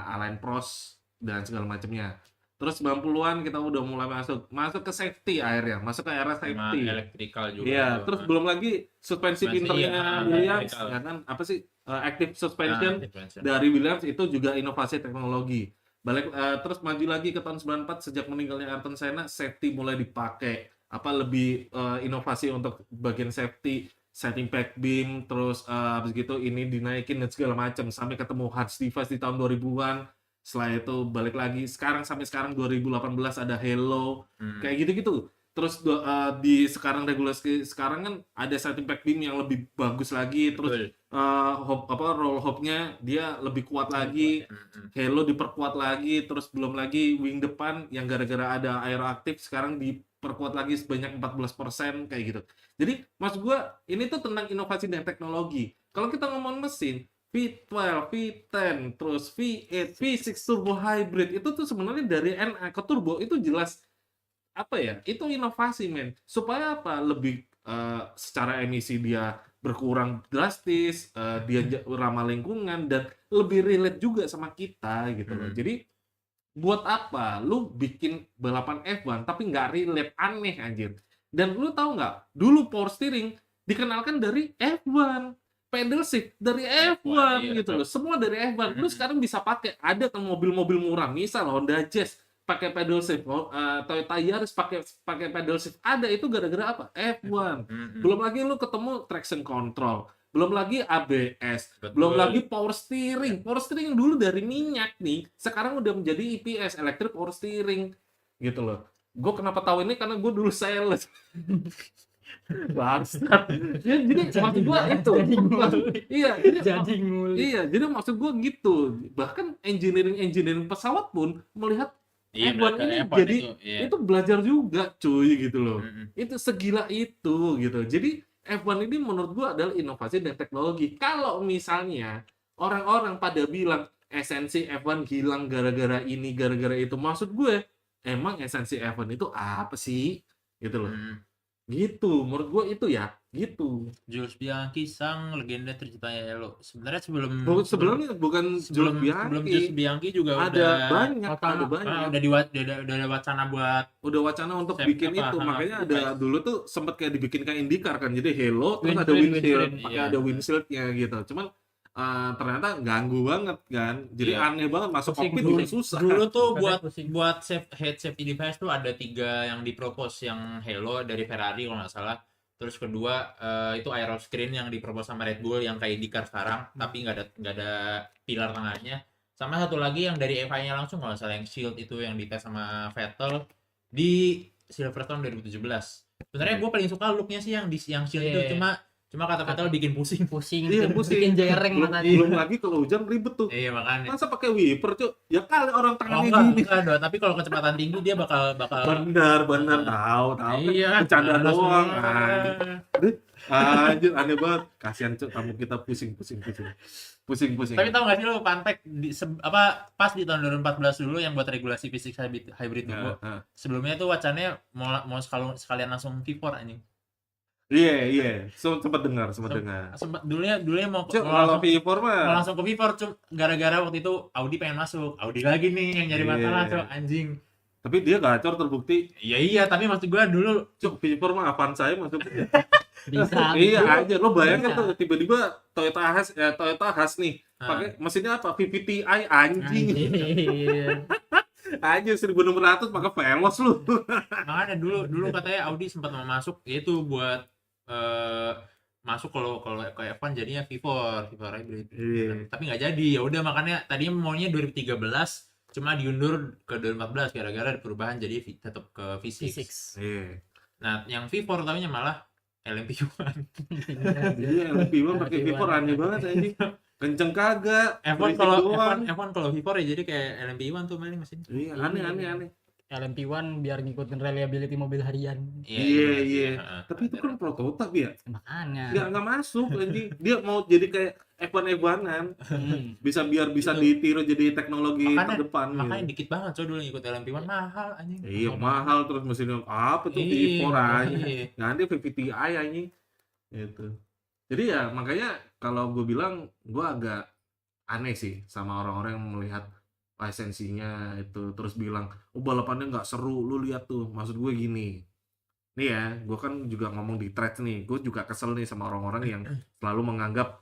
Alain Prost dan segala macamnya Terus 90-an kita udah mulai masuk ke safety akhirnya, masuk ke era Sama safety. electrical juga Iya, tuh. terus belum lagi suspensi Suspensi, pinternya iya, Williams, electrical. ya kan? Apa sih active suspension Suspension. dari Williams itu juga inovasi teknologi. Terus maju lagi ke tahun 94 sejak meninggalnya Ayrton Senna, safety mulai dipakai. Apa lebih inovasi untuk bagian safety, setting back beam, terus habis gitu ini dinaikin dan segala macam sampai ketemu hard device di tahun 2000-an. Setelah itu balik lagi sampai sekarang 2018 ada Halo kayak gitu-gitu. Terus di sekarang regulasi sekarang kan ada setting back beam yang lebih bagus lagi, terus roll hopnya dia lebih kuat lagi, Halo diperkuat lagi, terus belum lagi wing depan yang gara-gara ada aeroaktif sekarang diperkuat lagi sebanyak 14% kayak gitu. Jadi maksud gua ini tuh tentang inovasi dan teknologi. Kalau kita ngomong mesin V12, V10, terus V8, V6 turbo hybrid itu tuh sebenarnya dari NA ke turbo itu jelas apa ya? Itu inovasi men. Supaya apa? Lebih secara emisi dia berkurang drastis, dia ramah lingkungan dan lebih relate juga sama kita gitu loh. Jadi buat apa lu bikin balapan F1 tapi nggak relate, aneh anjir. Dan lu tahu nggak? Dulu power steering dikenalkan dari F1. Pedal shift dari F1 iya, gitu loh. Semua dari F1. Lu sekarang bisa pakai ada kan mobil-mobil murah, misal Honda Jazz pakai pedal shift, Toyota Yaris pakai pedal shift. Ada itu gara-gara apa? F1. Belum lagi lu ketemu traction control, belum lagi ABS, Betul. belum lagi power steering. Power steering yang dulu dari minyak nih, sekarang udah menjadi EPS, electric power steering gitu loh. Gue kenapa tahu ini karena gue dulu sales. Bangsat. Ya, jadi maksud gua itu. Iya, jadi maksud gua gitu. Bahkan engineering pesawat pun melihat Iya, F1 ini F1 jadi iya. itu belajar juga cuy gitu loh. Mm-mm. Itu segila itu gitu. Jadi F1 ini menurut gua adalah inovasi dan teknologi. Kalau misalnya orang-orang pada bilang esensi F1 hilang gara-gara ini, gara-gara itu, maksud gue emang esensi F1 itu apa sih? Gitu loh. Gitu, menurut gue itu ya, gitu. Jules Bianchi sang legenda terciptanya Halo. Sebenarnya Sebelumnya bukan sebelum Jules Jules Bianchi, Bianchi juga ada banyak, udah wacana buat udah wacana untuk Save bikin apa, itu, makanya ada device. dulu tuh sempat kayak dibikin kayak IndyCar kan, jadi Halo terus ada Windshield, windshield, pakai iya. ada windshieldnya gitu. Cuman ternyata ganggu banget kan, jadi Iya. aneh banget masuk Pusing, kokpit pusing. juga susah. Dulu tuh Kadang pusing. buat head safety device tuh ada 3 yang dipropose, yang Halo dari Ferrari kalau nggak salah. Terus kedua itu aeroscreen yang dipropose sama Red Bull yang kayak IndyCar sekarang, tapi nggak ada pilar tengahnya. Sama satu lagi yang dari FIA-nya langsung kalau nggak salah, yang Shield itu yang dites sama Vettel di Silverstone 2017. Sebenarnya gue paling suka looknya sih yang Shield itu, Iya. cuma kata Vettel bikin pusing. Iya, bikin jereng belum, matanya. belum lagi kalau hujan ribet tuh. Iya makanya. Masa pakai wiper cuy? Ya kali orang tangannya Enggak, gini. enggak, tapi kalau kecepatan tinggi dia bakal Bener tahu iya, bercanda panas doang. banget. Anjir aneh banget. Kasihan cuy, tamu kita pusing. Tapi tahu nggak sih lo Pantek pas di tahun 2014 dulu yang buat regulasi fisik hybrid turbo. Sebelumnya tuh wacananya mau sekalian langsung V4 anjing. Iya. Sempat dengar. Sempat dulunya mau Cuk, mau kalau V4 mah langsung ke V4 gara-gara waktu itu Audi pengen masuk. Audi lagi nih yang nyari masalah, Iya. Cuk, anjing. tapi dia gacor terbukti. Iya, tapi maksud gua dulu Cuk, V4 mah apaan saya maksud. Bisa. Iya aja, lo bayangin Bisa. tuh tiba-tiba Toyota Has nih pakai mesinnya apa? VVTi anjing. Aja 1600 pakai Veloz lu. makanya dulu katanya Audi sempat mau masuk itu buat masuk kalau kayak F1 jadinya V4 hybrid. Iya. Tapi nggak jadi. Ya udah, makanya tadinya maunya 2013 cuma diundur ke 2014 gara-gara ada perubahan, jadi tetap ke V6. Iya. Nah, yang V4 tahunya malah LMP1. Iya, lebih mah pakai V4 aneh banget anjing. Kenceng kagak. F1 kalau V4 ya jadi kayak LMP1 tuh main mesin. Iya, aneh. LMP1 biar ngikutin reliability mobil harian. Iya. Tapi itu kan prototipe ya. Makanya. Nggak masuk anjing. Dia mau jadi kayak F1-an. Bisa Itu. ditiru jadi teknologi terdepan Makanya gitu. dikit banget so dulu ikut LMP1 mahal anjing. Iya, mahal terus mesinnya apa tuh Iya, V4 anjing. iya. Nanti VVTi anjing. Gitu. Jadi ya makanya kalau gue bilang gue agak aneh sih sama orang-orang yang melihat lisensinya itu, terus bilang, "Oh, balapannya nggak seru, lu lihat tuh." Maksud gue gini, nih ya, gue kan juga ngomong di threads nih, gue juga kesel nih sama orang-orang yang selalu menganggap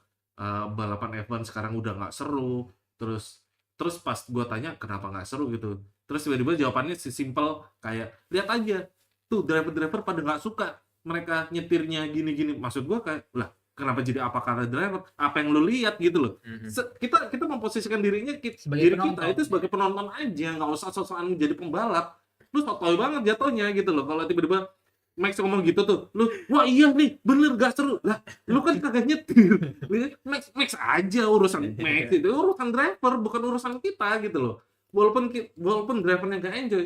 balapan F1 sekarang udah nggak seru, terus terus pas gue tanya kenapa nggak seru gitu, terus tiba-tiba jawabannya simpel kayak, "Lihat aja, tuh driver-driver pada nggak suka mereka nyetirnya gini-gini." Maksud gue kayak, lah kenapa jadi apa kata driver? Apa yang lu lihat gitu loh. Kita memposisikan Sebagai diri kita penonton. itu sebagai penonton aja, nggak usah sok-sokan jadi pembalap. Lu sotoy banget jatuhnya gitu loh. Kalau tiba-tiba Max ngomong gitu tuh, lu, "Wah iya nih, bener gak seru." Lah, lu kan kagak nyetir. Max aja urusan Max itu, urusan driver bukan urusan kita gitu loh. Walaupun drivernya gak enjoy,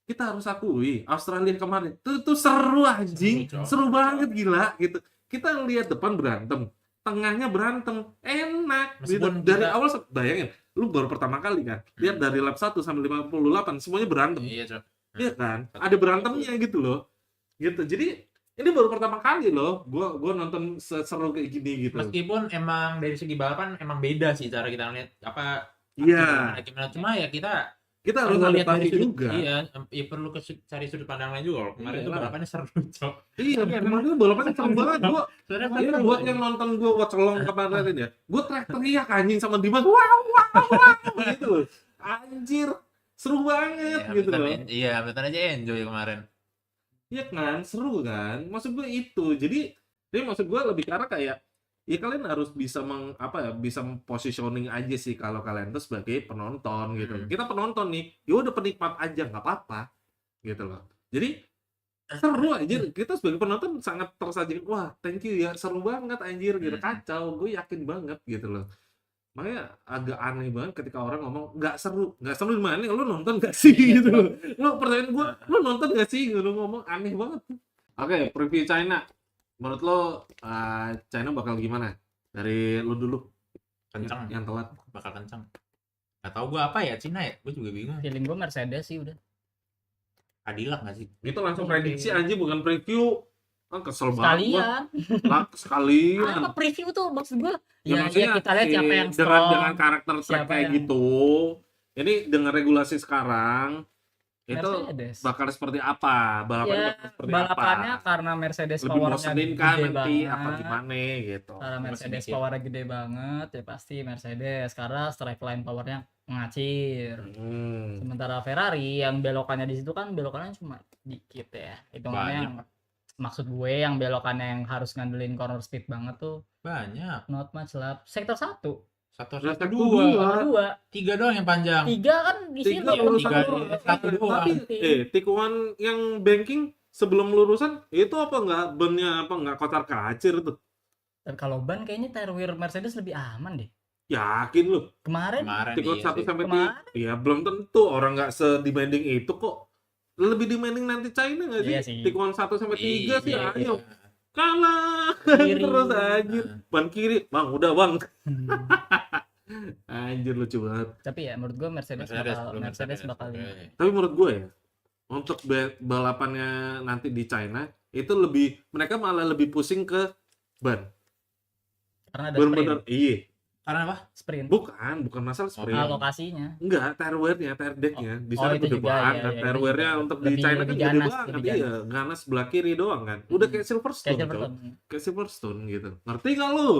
kita harus akui Australia kemarin tuh seru anjing, seru banget gila gitu. Kita lihat depan berantem, tengahnya berantem, enak gitu. Meskipun Dari kita- awal bayangin, lu baru pertama kali kan, lihat dari lap 1 sampai 58 semuanya berantem. Iya, Cok. Iya kan? Ada berantemnya gitu loh. Gitu. Jadi ini baru pertama kali loh gua nonton seru kayak gini gitu. Meskipun emang dari segi balapan emang beda sih cara kita ngeliat apa Iya. gimana, cuma ya kita Kita harus perlu lihat adaptasi dari sudut juga. iya, ya perlu cari sudut pandang lain juga. Kalau kemarin tuh Iyalah. balapannya seru, Cok. Iya, kemarin tuh balapannya seru banget. Gua Sebenarnya iya, seru. buat yang nonton gua watch along kemarin ya. Gua teriak anjing sama Dimas. Wow, gitu loh. Anjir, seru banget Iya, gitu betul, loh. iya, betul aja enjoy kemarin. Iya kan, seru kan. Maksud gue itu. Jadi maksud gue lebih ke arah kayak ya kalian harus bisa bisa positioning aja sih kalau kalian tuh sebagai penonton gitu. Kita penonton nih, ya udah penikmat aja nggak apa-apa gitu loh. Jadi seru aja, kita sebagai penonton sangat tersaji, wah thank you ya, seru banget anjir gitu, kacau, gue yakin banget gitu loh. Makanya agak aneh banget ketika orang ngomong nggak seru di mana, lu nonton gak sih gitu loh. Lu pertanyaan gue, lu nonton gak sih, lu ngomong aneh banget. Oke, preview China, menurut lo China bakal gimana? Dari lu dulu Kenceng, yang telat. bakal kenceng. Gak tau gue apa ya, Cina ya? Gue juga bingung. Feeling gue Mercedes sih udah. Cadillac gak sih? Itu langsung prediksi anjing, bukan preview. Kesel banget gua. Sekalian. Sekalian. Apa preview tuh maksud gue? Ya, Ya, maksudnya kita lihat si- siapa yang dengan strong. karakter track siapa kayak yang- gitu. Ini dengan regulasi sekarang itu Mercedes. bakal seperti apa? Balapannya Ya, bakal seperti balapannya apa? karena Mercedes Lebih powernya bosenin gede kan nanti banget. apa gimana gitu. Karena Mercedes sedikit. powernya gede banget, ya pasti Mercedes. Karena straight line powernya ngacir. Sementara Ferrari yang belokannya di situ kan belokannya cuma dikit ya. Hitungannya yang maksud gue yang belokannya yang harus ngandelin corner speed banget tuh Banyak. not much lah. Sektor 1, Satu, Sektor dua. 2, 3 doang yang panjang. 3 kan di situ. Tiga urusan tiga, doang. satu doang. Tapi tikungan yang banking sebelum lurusan itu apa nggak bannya apa nggak kocar kacir tuh? Dan kalau ban kayaknya tire wear Mercedes lebih aman deh. Yakin lu? Kemarin Tikungan Iya 1 sih. sampai 3. Kemarin. Ya belum tentu, orang nggak sedemanding itu kok. Lebih demanding nanti China nggak sih? Iya sih. Tikungan 1 sampai 3 sih, Iya. ayo. Kalah Kiri. terus anjir. Ban kiri, Bang, udah Bang. Hmm. Anjir lucu banget. Tapi ya menurut gue Mercedes bakal ini. Tapi menurut gue ya, untuk balapannya nanti di China itu mereka malah lebih pusing ke ban. Karena ada Bener-bener iya. Karena apa? sprint. Bukan masalah sprint. Lokasinya. Enggak, tire wear-nya, tire deck-nya. Di sana itu gede juga, banget. iya, iya, Tire itu wear-nya juga. untuk di Lebih- China kan lebih gede ganas, banget. lebih Iya, ganas sebelah kiri doang kan. Udah kayak Silverstone. Kayak Cok. Silverstone. Kayak Silverstone gitu. Ngerti gak lu?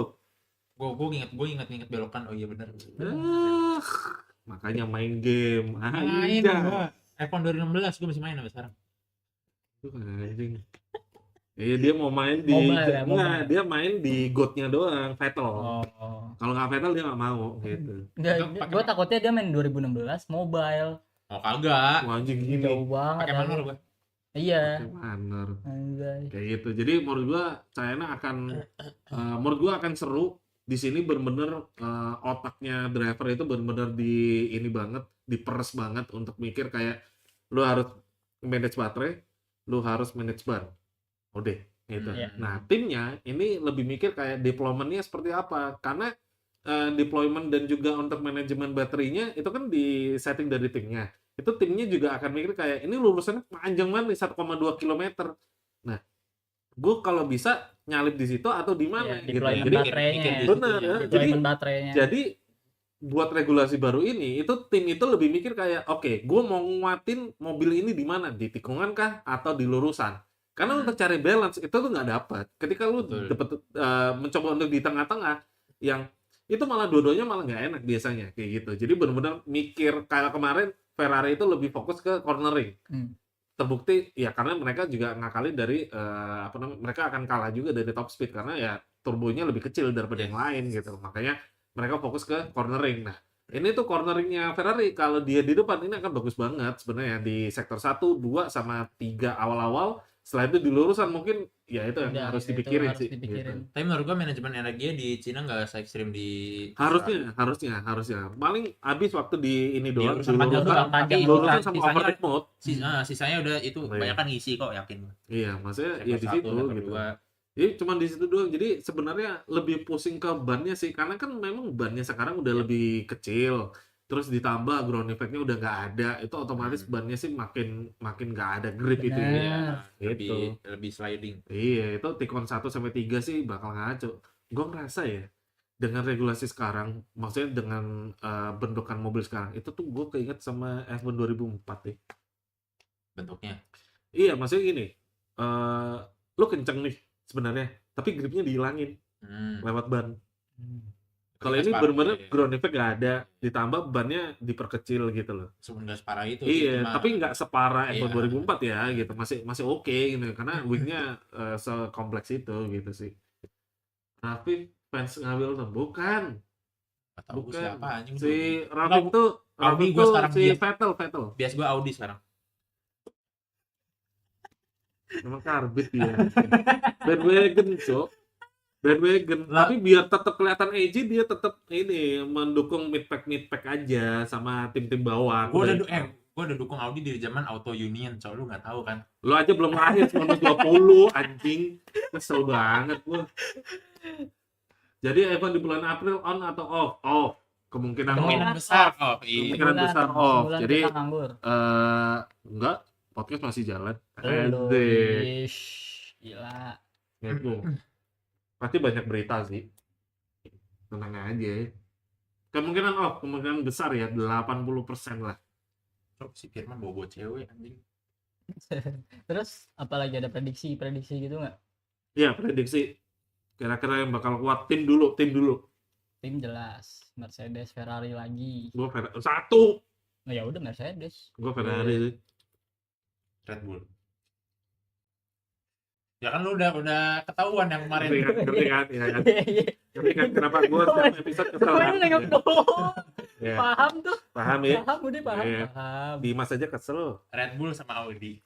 Gue inget belokan. Oh iya benar. Makanya main game. Main Aja. gua. iPhone 2016 gue masih main sampai sekarang. Anjing. Iya dia mau main di Mobile ya, Enggak, mobile. dia main di GOAT-nya doang, Vettel. Oh. Kalau nggak Vettel dia nggak mau gitu. Gue takutnya dia main 2016 mobile. Oh kagak. Wah, anjing gini. Jauh banget. Pakai manor gue. Iya. Manner. Anjay. Kayak gitu. Jadi menurut gua China menurut gua akan seru. Di sini bener-bener otaknya driver itu bener-bener ini banget, diperes banget untuk mikir kayak lu harus manage baterai, lu harus manage ban. Udah gitu. Iya. Nah, timnya ini lebih mikir kayak deployment-nya seperti apa. Karena deployment dan juga untuk manajemen baterainya itu kan di setting dari timnya. Itu timnya juga akan mikir kayak ini lurusannya panjang banget nih 1,2 km. Nah, gue kalau bisa nyalip di situ atau di mana Iya, gitu. deployment Jadi baterainya. mikir di bener situ ya. ya. Deployment baterainya. Jadi buat regulasi baru ini, itu tim itu lebih mikir kayak, oke, gue mau nguatin mobil ini di mana? Di tikungan kah? Atau di lurusan? Karena untuk cari balance, itu tuh nggak dapat. Ketika lu Betul. mencoba untuk di tengah-tengah, yang itu malah dua-duanya malah nggak enak biasanya, kayak gitu. Jadi benar-benar mikir, kayak kemarin, Ferrari itu lebih fokus ke cornering. Terbukti ya karena mereka juga ngakalin dari mereka akan kalah juga dari top speed karena ya turbonya lebih kecil daripada yang lain gitu, makanya mereka fokus ke cornering. Nah ini tuh corneringnya Ferrari kalau dia di depan ini akan bagus banget sebenarnya di sektor 1, 2 sama 3 awal-awal. Setelah itu di lurusan mungkin ya itu yang Udah, harus itu dipikirin harus sih dipikirin. gitu. Tapi menurut gua manajemen energinya di Cina nggak se-ekstrim di Harusnya paling habis waktu di ini doang, lurusan di panjang lurusan, doang, panjang tapi lurusan sisanya- sama sisanya- overtake mode. sisanya udah itu Iya. banyak kan ngisi kok, yakin. Iya maksudnya ya di Sektor situ 1, sektor gitu. 2. Jadi cuma di situ doang. Jadi sebenarnya lebih pusing ke bannya sih, karena kan memang bannya sekarang udah lebih kecil. Terus ditambah ground effect-nya udah nggak ada, itu otomatis bannya sih makin nggak ada grip itu Benar. ya. Iya, Gitu. lebih sliding. Iya, itu Tikon 1 sampai 3 sih bakal ngaco. Gue ngerasa ya dengan regulasi sekarang, maksudnya dengan bentukan mobil sekarang, itu tuh gue keinget sama F1 2004 deh. Bentuknya. Iya, maksudnya gini, lu kenceng nih sebenarnya, tapi gripnya dihilangin lewat ban. Kalau ini bener-bener ground effect nggak ada, ditambah bannya diperkecil gitu loh. Sebenarnya separah itu sih, Iya, cuma- tapi nggak separah Iya. F1 2004 ya gitu, masih oke gitu, karena wingnya sekompleks itu gitu sih. Tapi fans Hamilton bukan, nggak tahu gua siapa anjing. si Rafik tuh, Audi gua sekarang si dia. Vettel, Bias gua Audi sekarang. memang karbit dia. Bandwagon, Cok. Bandwagon. Lah. Tapi biar tetap kelihatan edgy, dia tetap ini mendukung mid pack aja sama tim-tim bawah. Gua udah dukung Audi dari zaman Auto Union, soalnya lu nggak tahu kan. Lu aja belum lahir 1920, anjing. Kesel banget gua. Jadi Evan di bulan April on atau off? Off. Kemungkinan off. besar. Oh, iya. Kemungkinan besar off. Sebulan Jadi kita nganggur. enggak, podcast masih jalan. Aduh, Asik. ish, gila. Gitu. Pasti banyak berita sih. Tenang aja. Kemungkinan off, kemungkinan besar ya, 80% lah. Cok, si Firman bawa cewek anjing. Terus apalagi ada prediksi gitu nggak? Iya, prediksi. Kira-kira yang bakal kuat tim dulu. Tim jelas, Mercedes, Ferrari lagi. Gue satu. Nah ya udah Mercedes. Gue Ferrari sih. Red Bull. Ya kan lu udah ketahuan yang kemarin. Ngerti kan? Ya kan? Ngerti kan kenapa gue setiap episode kesel? Gue nengok doang. Ya, Paham tuh. paham ya? Paham udah paham. Iya. Paham. Dimas aja kesel. Red Bull sama Audi.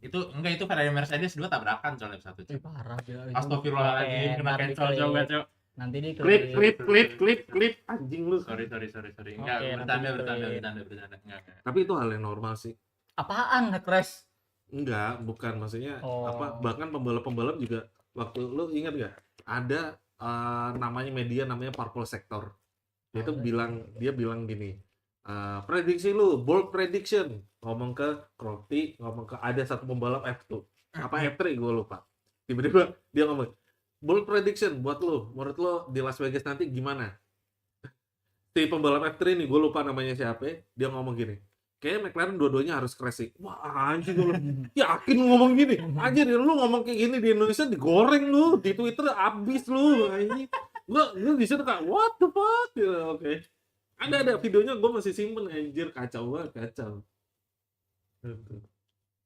Itu Ferrari Mercedes 2 tabrakan soalnya satu. Ih, parah gila itu. Astagfirullahaladzim, kena Ntar cancel di-clip. coba, Cok. Nanti di Klip anjing lu. Sorry. Enggak, Oke, bercanda. nanti Enggak. Tapi itu hal yang normal sih. Apaan crash? Enggak, bukan maksudnya Oh. bahkan pembalap juga waktu lu ingat gak ada namanya media namanya Purple Sector. Dia bilang gini, prediksi lu bold prediction, ngomong ke Crofty, ngomong ke ada satu pembalap F2 apa F3 gue lupa. Tiba-tiba dia ngomong bold prediction buat lu, menurut lo di Las Vegas nanti gimana? Si pembalap F3 nih gue lupa namanya siapa, dia ngomong gini, kayaknya McLaren dua-duanya harus crash sih. Wah anjing lu, yakin lu ngomong gini? Anjir lu ngomong kayak gini di Indonesia digoreng lu, di Twitter abis lu anjing. Gua di situ kayak what the fuck ya, oke. Ada videonya gue masih simpen anjir, kacau banget, kacau.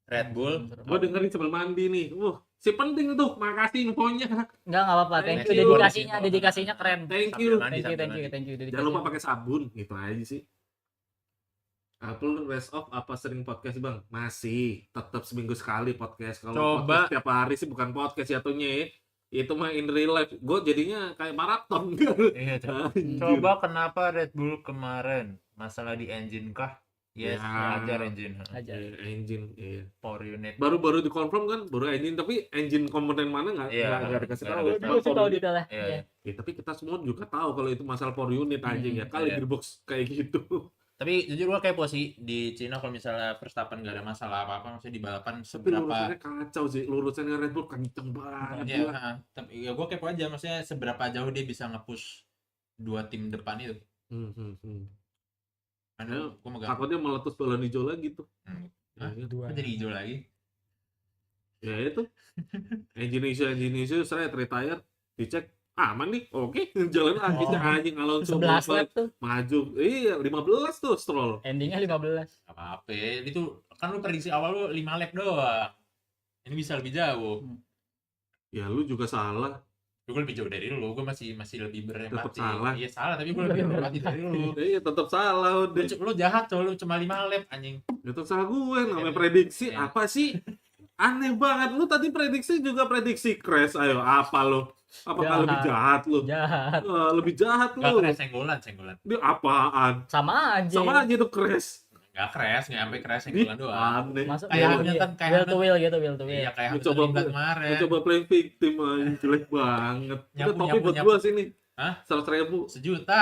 Red Bull. Gue dengerin sebelum mandi nih. Si penting tuh, makasih infonya. Enggak apa-apa. Thank you Thank you. dedikasinya keren. Thank you. Sambil mandi. Thank you. Jangan lupa pakai sabun, gitu aja sih. Apple rest off apa sering podcast bang? Masih, tetap seminggu sekali podcast. Kalau Coba. podcast tiap hari sih bukan podcast jatuhnya ya. Itu mah in real life. Gue jadinya kayak maraton. Iya, Cok. Anjir. Coba kenapa Red Bull kemarin? Masalah di engine kah? Yes, Ya. ajar engine. Aja. Engine, iya. Power unit. Baru dikonfirm kan, baru engine, tapi engine komponen mana nggak Iya, nggak dikasih nggak tahu. dikasih Gue sih tahu detailnya. Iya. Iya. Ya, tapi kita semua juga tahu kalau itu masalah power unit anjing ya. Kali iya. gearbox kayak gitu. Tapi jujur gua kepo sih di Cina kalau misalnya Verstappen gak ada masalah apa-apa, maksudnya di balapan Tapi seberapa lurusannya kacau sih. Lurusannya Red Bull kenceng banget. ya, gila. tapi ya gua kepo aja maksudnya seberapa jauh dia bisa nge-push dua tim depan itu. Kan Ya, gua megang. takutnya meletus balon hijau lagi tuh. Hah? Ya, Dua. Kan jadi hijau lagi. ya itu. engine issue saya retire, dicek aman nih, oke, jalan lagi Oh. anjing Alonso 11 lap tuh. maju, iya 15 tuh Stroll. Endingnya 15. Gak apa-apa. Itu kan lu prediksi awal lu 5 lap doang. Ini bisa lebih jauh. Ya lu juga salah. Gue lebih jauh dari lu, gue masih lebih Tetap berempati. salah. Iya salah, tapi gue lebih berempati dari lu. Iya tetap salah udah. Lu jahat tuh, lu cuma 5 lap anjing. Tetap salah gue, namanya prediksi Ya. apa sih? Aneh banget, lu tadi prediksi juga prediksi crash, ayo apa lu? Apakah Jahat. lebih jahat lu? Jahat. Lebih jahat Gak lu. crash, senggolan. Dia apaan? Sama aja. Sama aja tuh crash. Gak crash, gak sampai crash, Ih, senggolan doang. aneh. Masuk Kayak wheel Hamilton, kayak to wheel gitu, wheel to wheel. Iya kayak Lu Hamilton coba Lindblad Lu kemarin. coba playing victim aja, jelek banget. Udah Nyapu, topi nyapu, buat nyapu. gua sini. Hah? 100.000. Sejuta,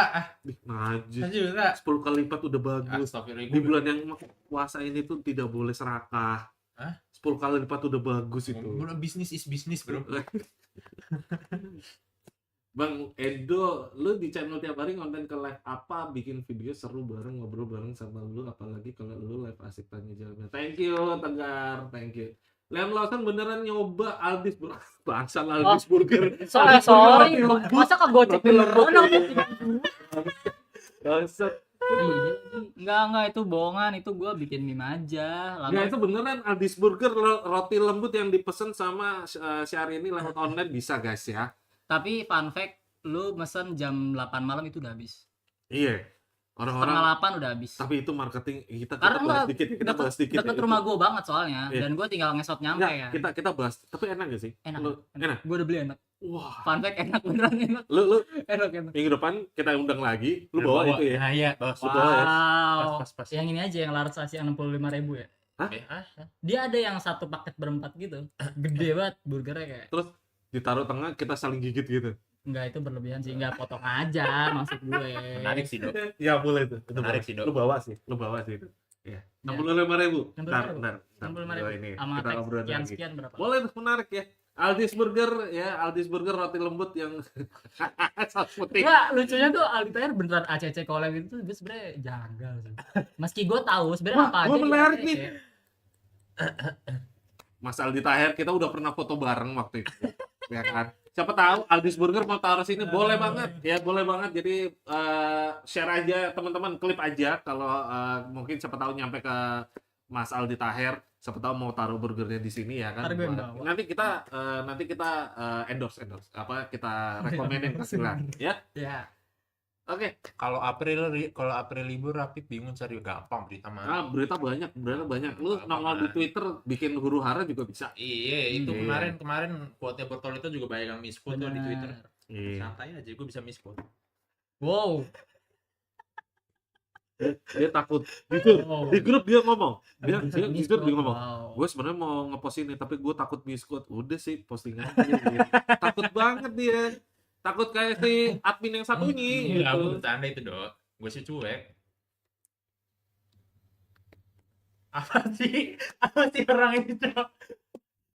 Najis. sejuta. 10 kali lipat udah bagus. Astagfirullah. Di bulan yang puasa ini tuh tidak boleh serakah. Hah? 10 kali lipat udah bagus itu. Bisnis is bisnis bro. Bang Edo, lu di channel tiap hari konten ke live apa, bikin video seru bareng, ngobrol bareng sama lu, apalagi kalau lu live asik tanya jawabnya. Thank you Tegar, thank you. Liam Lawson beneran nyoba Aldis bangsa Aldis Burger. Sorry, Aldis Burger sorry. roti lembut. Masa kegocek Roti lembut. beneran? Bangsat. Enggak, itu bohongan. Itu gue bikin meme aja. Nggak, itu beneran Aldis Burger roti lembut yang dipesen sama Syahrini lewat online bisa guys ya. Tapi fun fact, lu mesen jam 8 malam itu udah habis. Iya. Setengah Orang-orang 8 udah habis. tapi itu marketing kita Karena bahas enggak, dikit, kita bahas dikit. deket ya. rumah gue banget soalnya. Iya. Dan gue tinggal ngesot nyampe Enggak, ya. kita bahas. Tapi enak gak sih? Enak. Enak. Gue udah beli enak. Wah. Fun fact enak, beneran enak. Lu Enak. minggu depan kita undang lagi, lu bawa itu ya. Nah iya, bawa Lu bawa ya. Wow. Pas. Yang ini aja yang large Asia 65.000 ya. Dia ada yang satu paket berempat gitu. Gede banget burgernya kayak. Terus ditaruh tengah kita saling gigit gitu. Enggak, itu berlebihan sih. Enggak, potong aja maksud gue. Menarik sih, Dok. Ya boleh itu. Menarik boleh. sih, Dok. Lu bawa sih itu. Iya. Ya. 65.000. 65.000. Bentar. 65.000. Ini Sama kita teks ngobrol lagi. sekian berapa? Boleh tuh, menarik ya. Aldis Burger ya, Aldis Burger roti lembut yang saus putih. Enggak, lucunya tuh Aldi Taher beneran ACC collab itu gue sebenarnya janggal sih. Meski gue tahu sebenarnya Wah, apa aja. gua di menarik ACC. nih. Mas Aldi Taher, kita udah pernah foto bareng waktu itu. Ya kan? Siapa tahu Aldis Burger mau taruh sini, boleh banget. Ya, boleh banget. Jadi share aja teman-teman, klip aja kalau mungkin siapa tahu nyampe ke Mas Aldi Taher, siapa tahu mau taruh burgernya di sini ya kan. Ntar gue yang bawa. Nanti kita endorse apa kita rekomenin ke Silang ya. Ya. Oke. Kalau April libur Rapid bingung cari gampang berita mana. Nah, berita banyak. Lu nongol di Twitter bikin huru-hara juga bisa. Iya, itu Iya. kemarin quote-nya Bertolito juga banyak yang misquote tuh di Benar. Twitter. Iya. Santai aja, gue bisa misquote. Wow. Dia takut. Jujur. Wow. Di grup dia ngomong. Dia Bisa jujur dia ngomong. wow. Gue sebenarnya mau ngepost ini tapi gue takut misquote. Udah sih posting aja gitu. Takut banget dia. Takut kayak si admin yang satu ini Iya, gitu. gue bercanda itu, Dok. Gue sih cuek. Apa sih orang ini, Dok?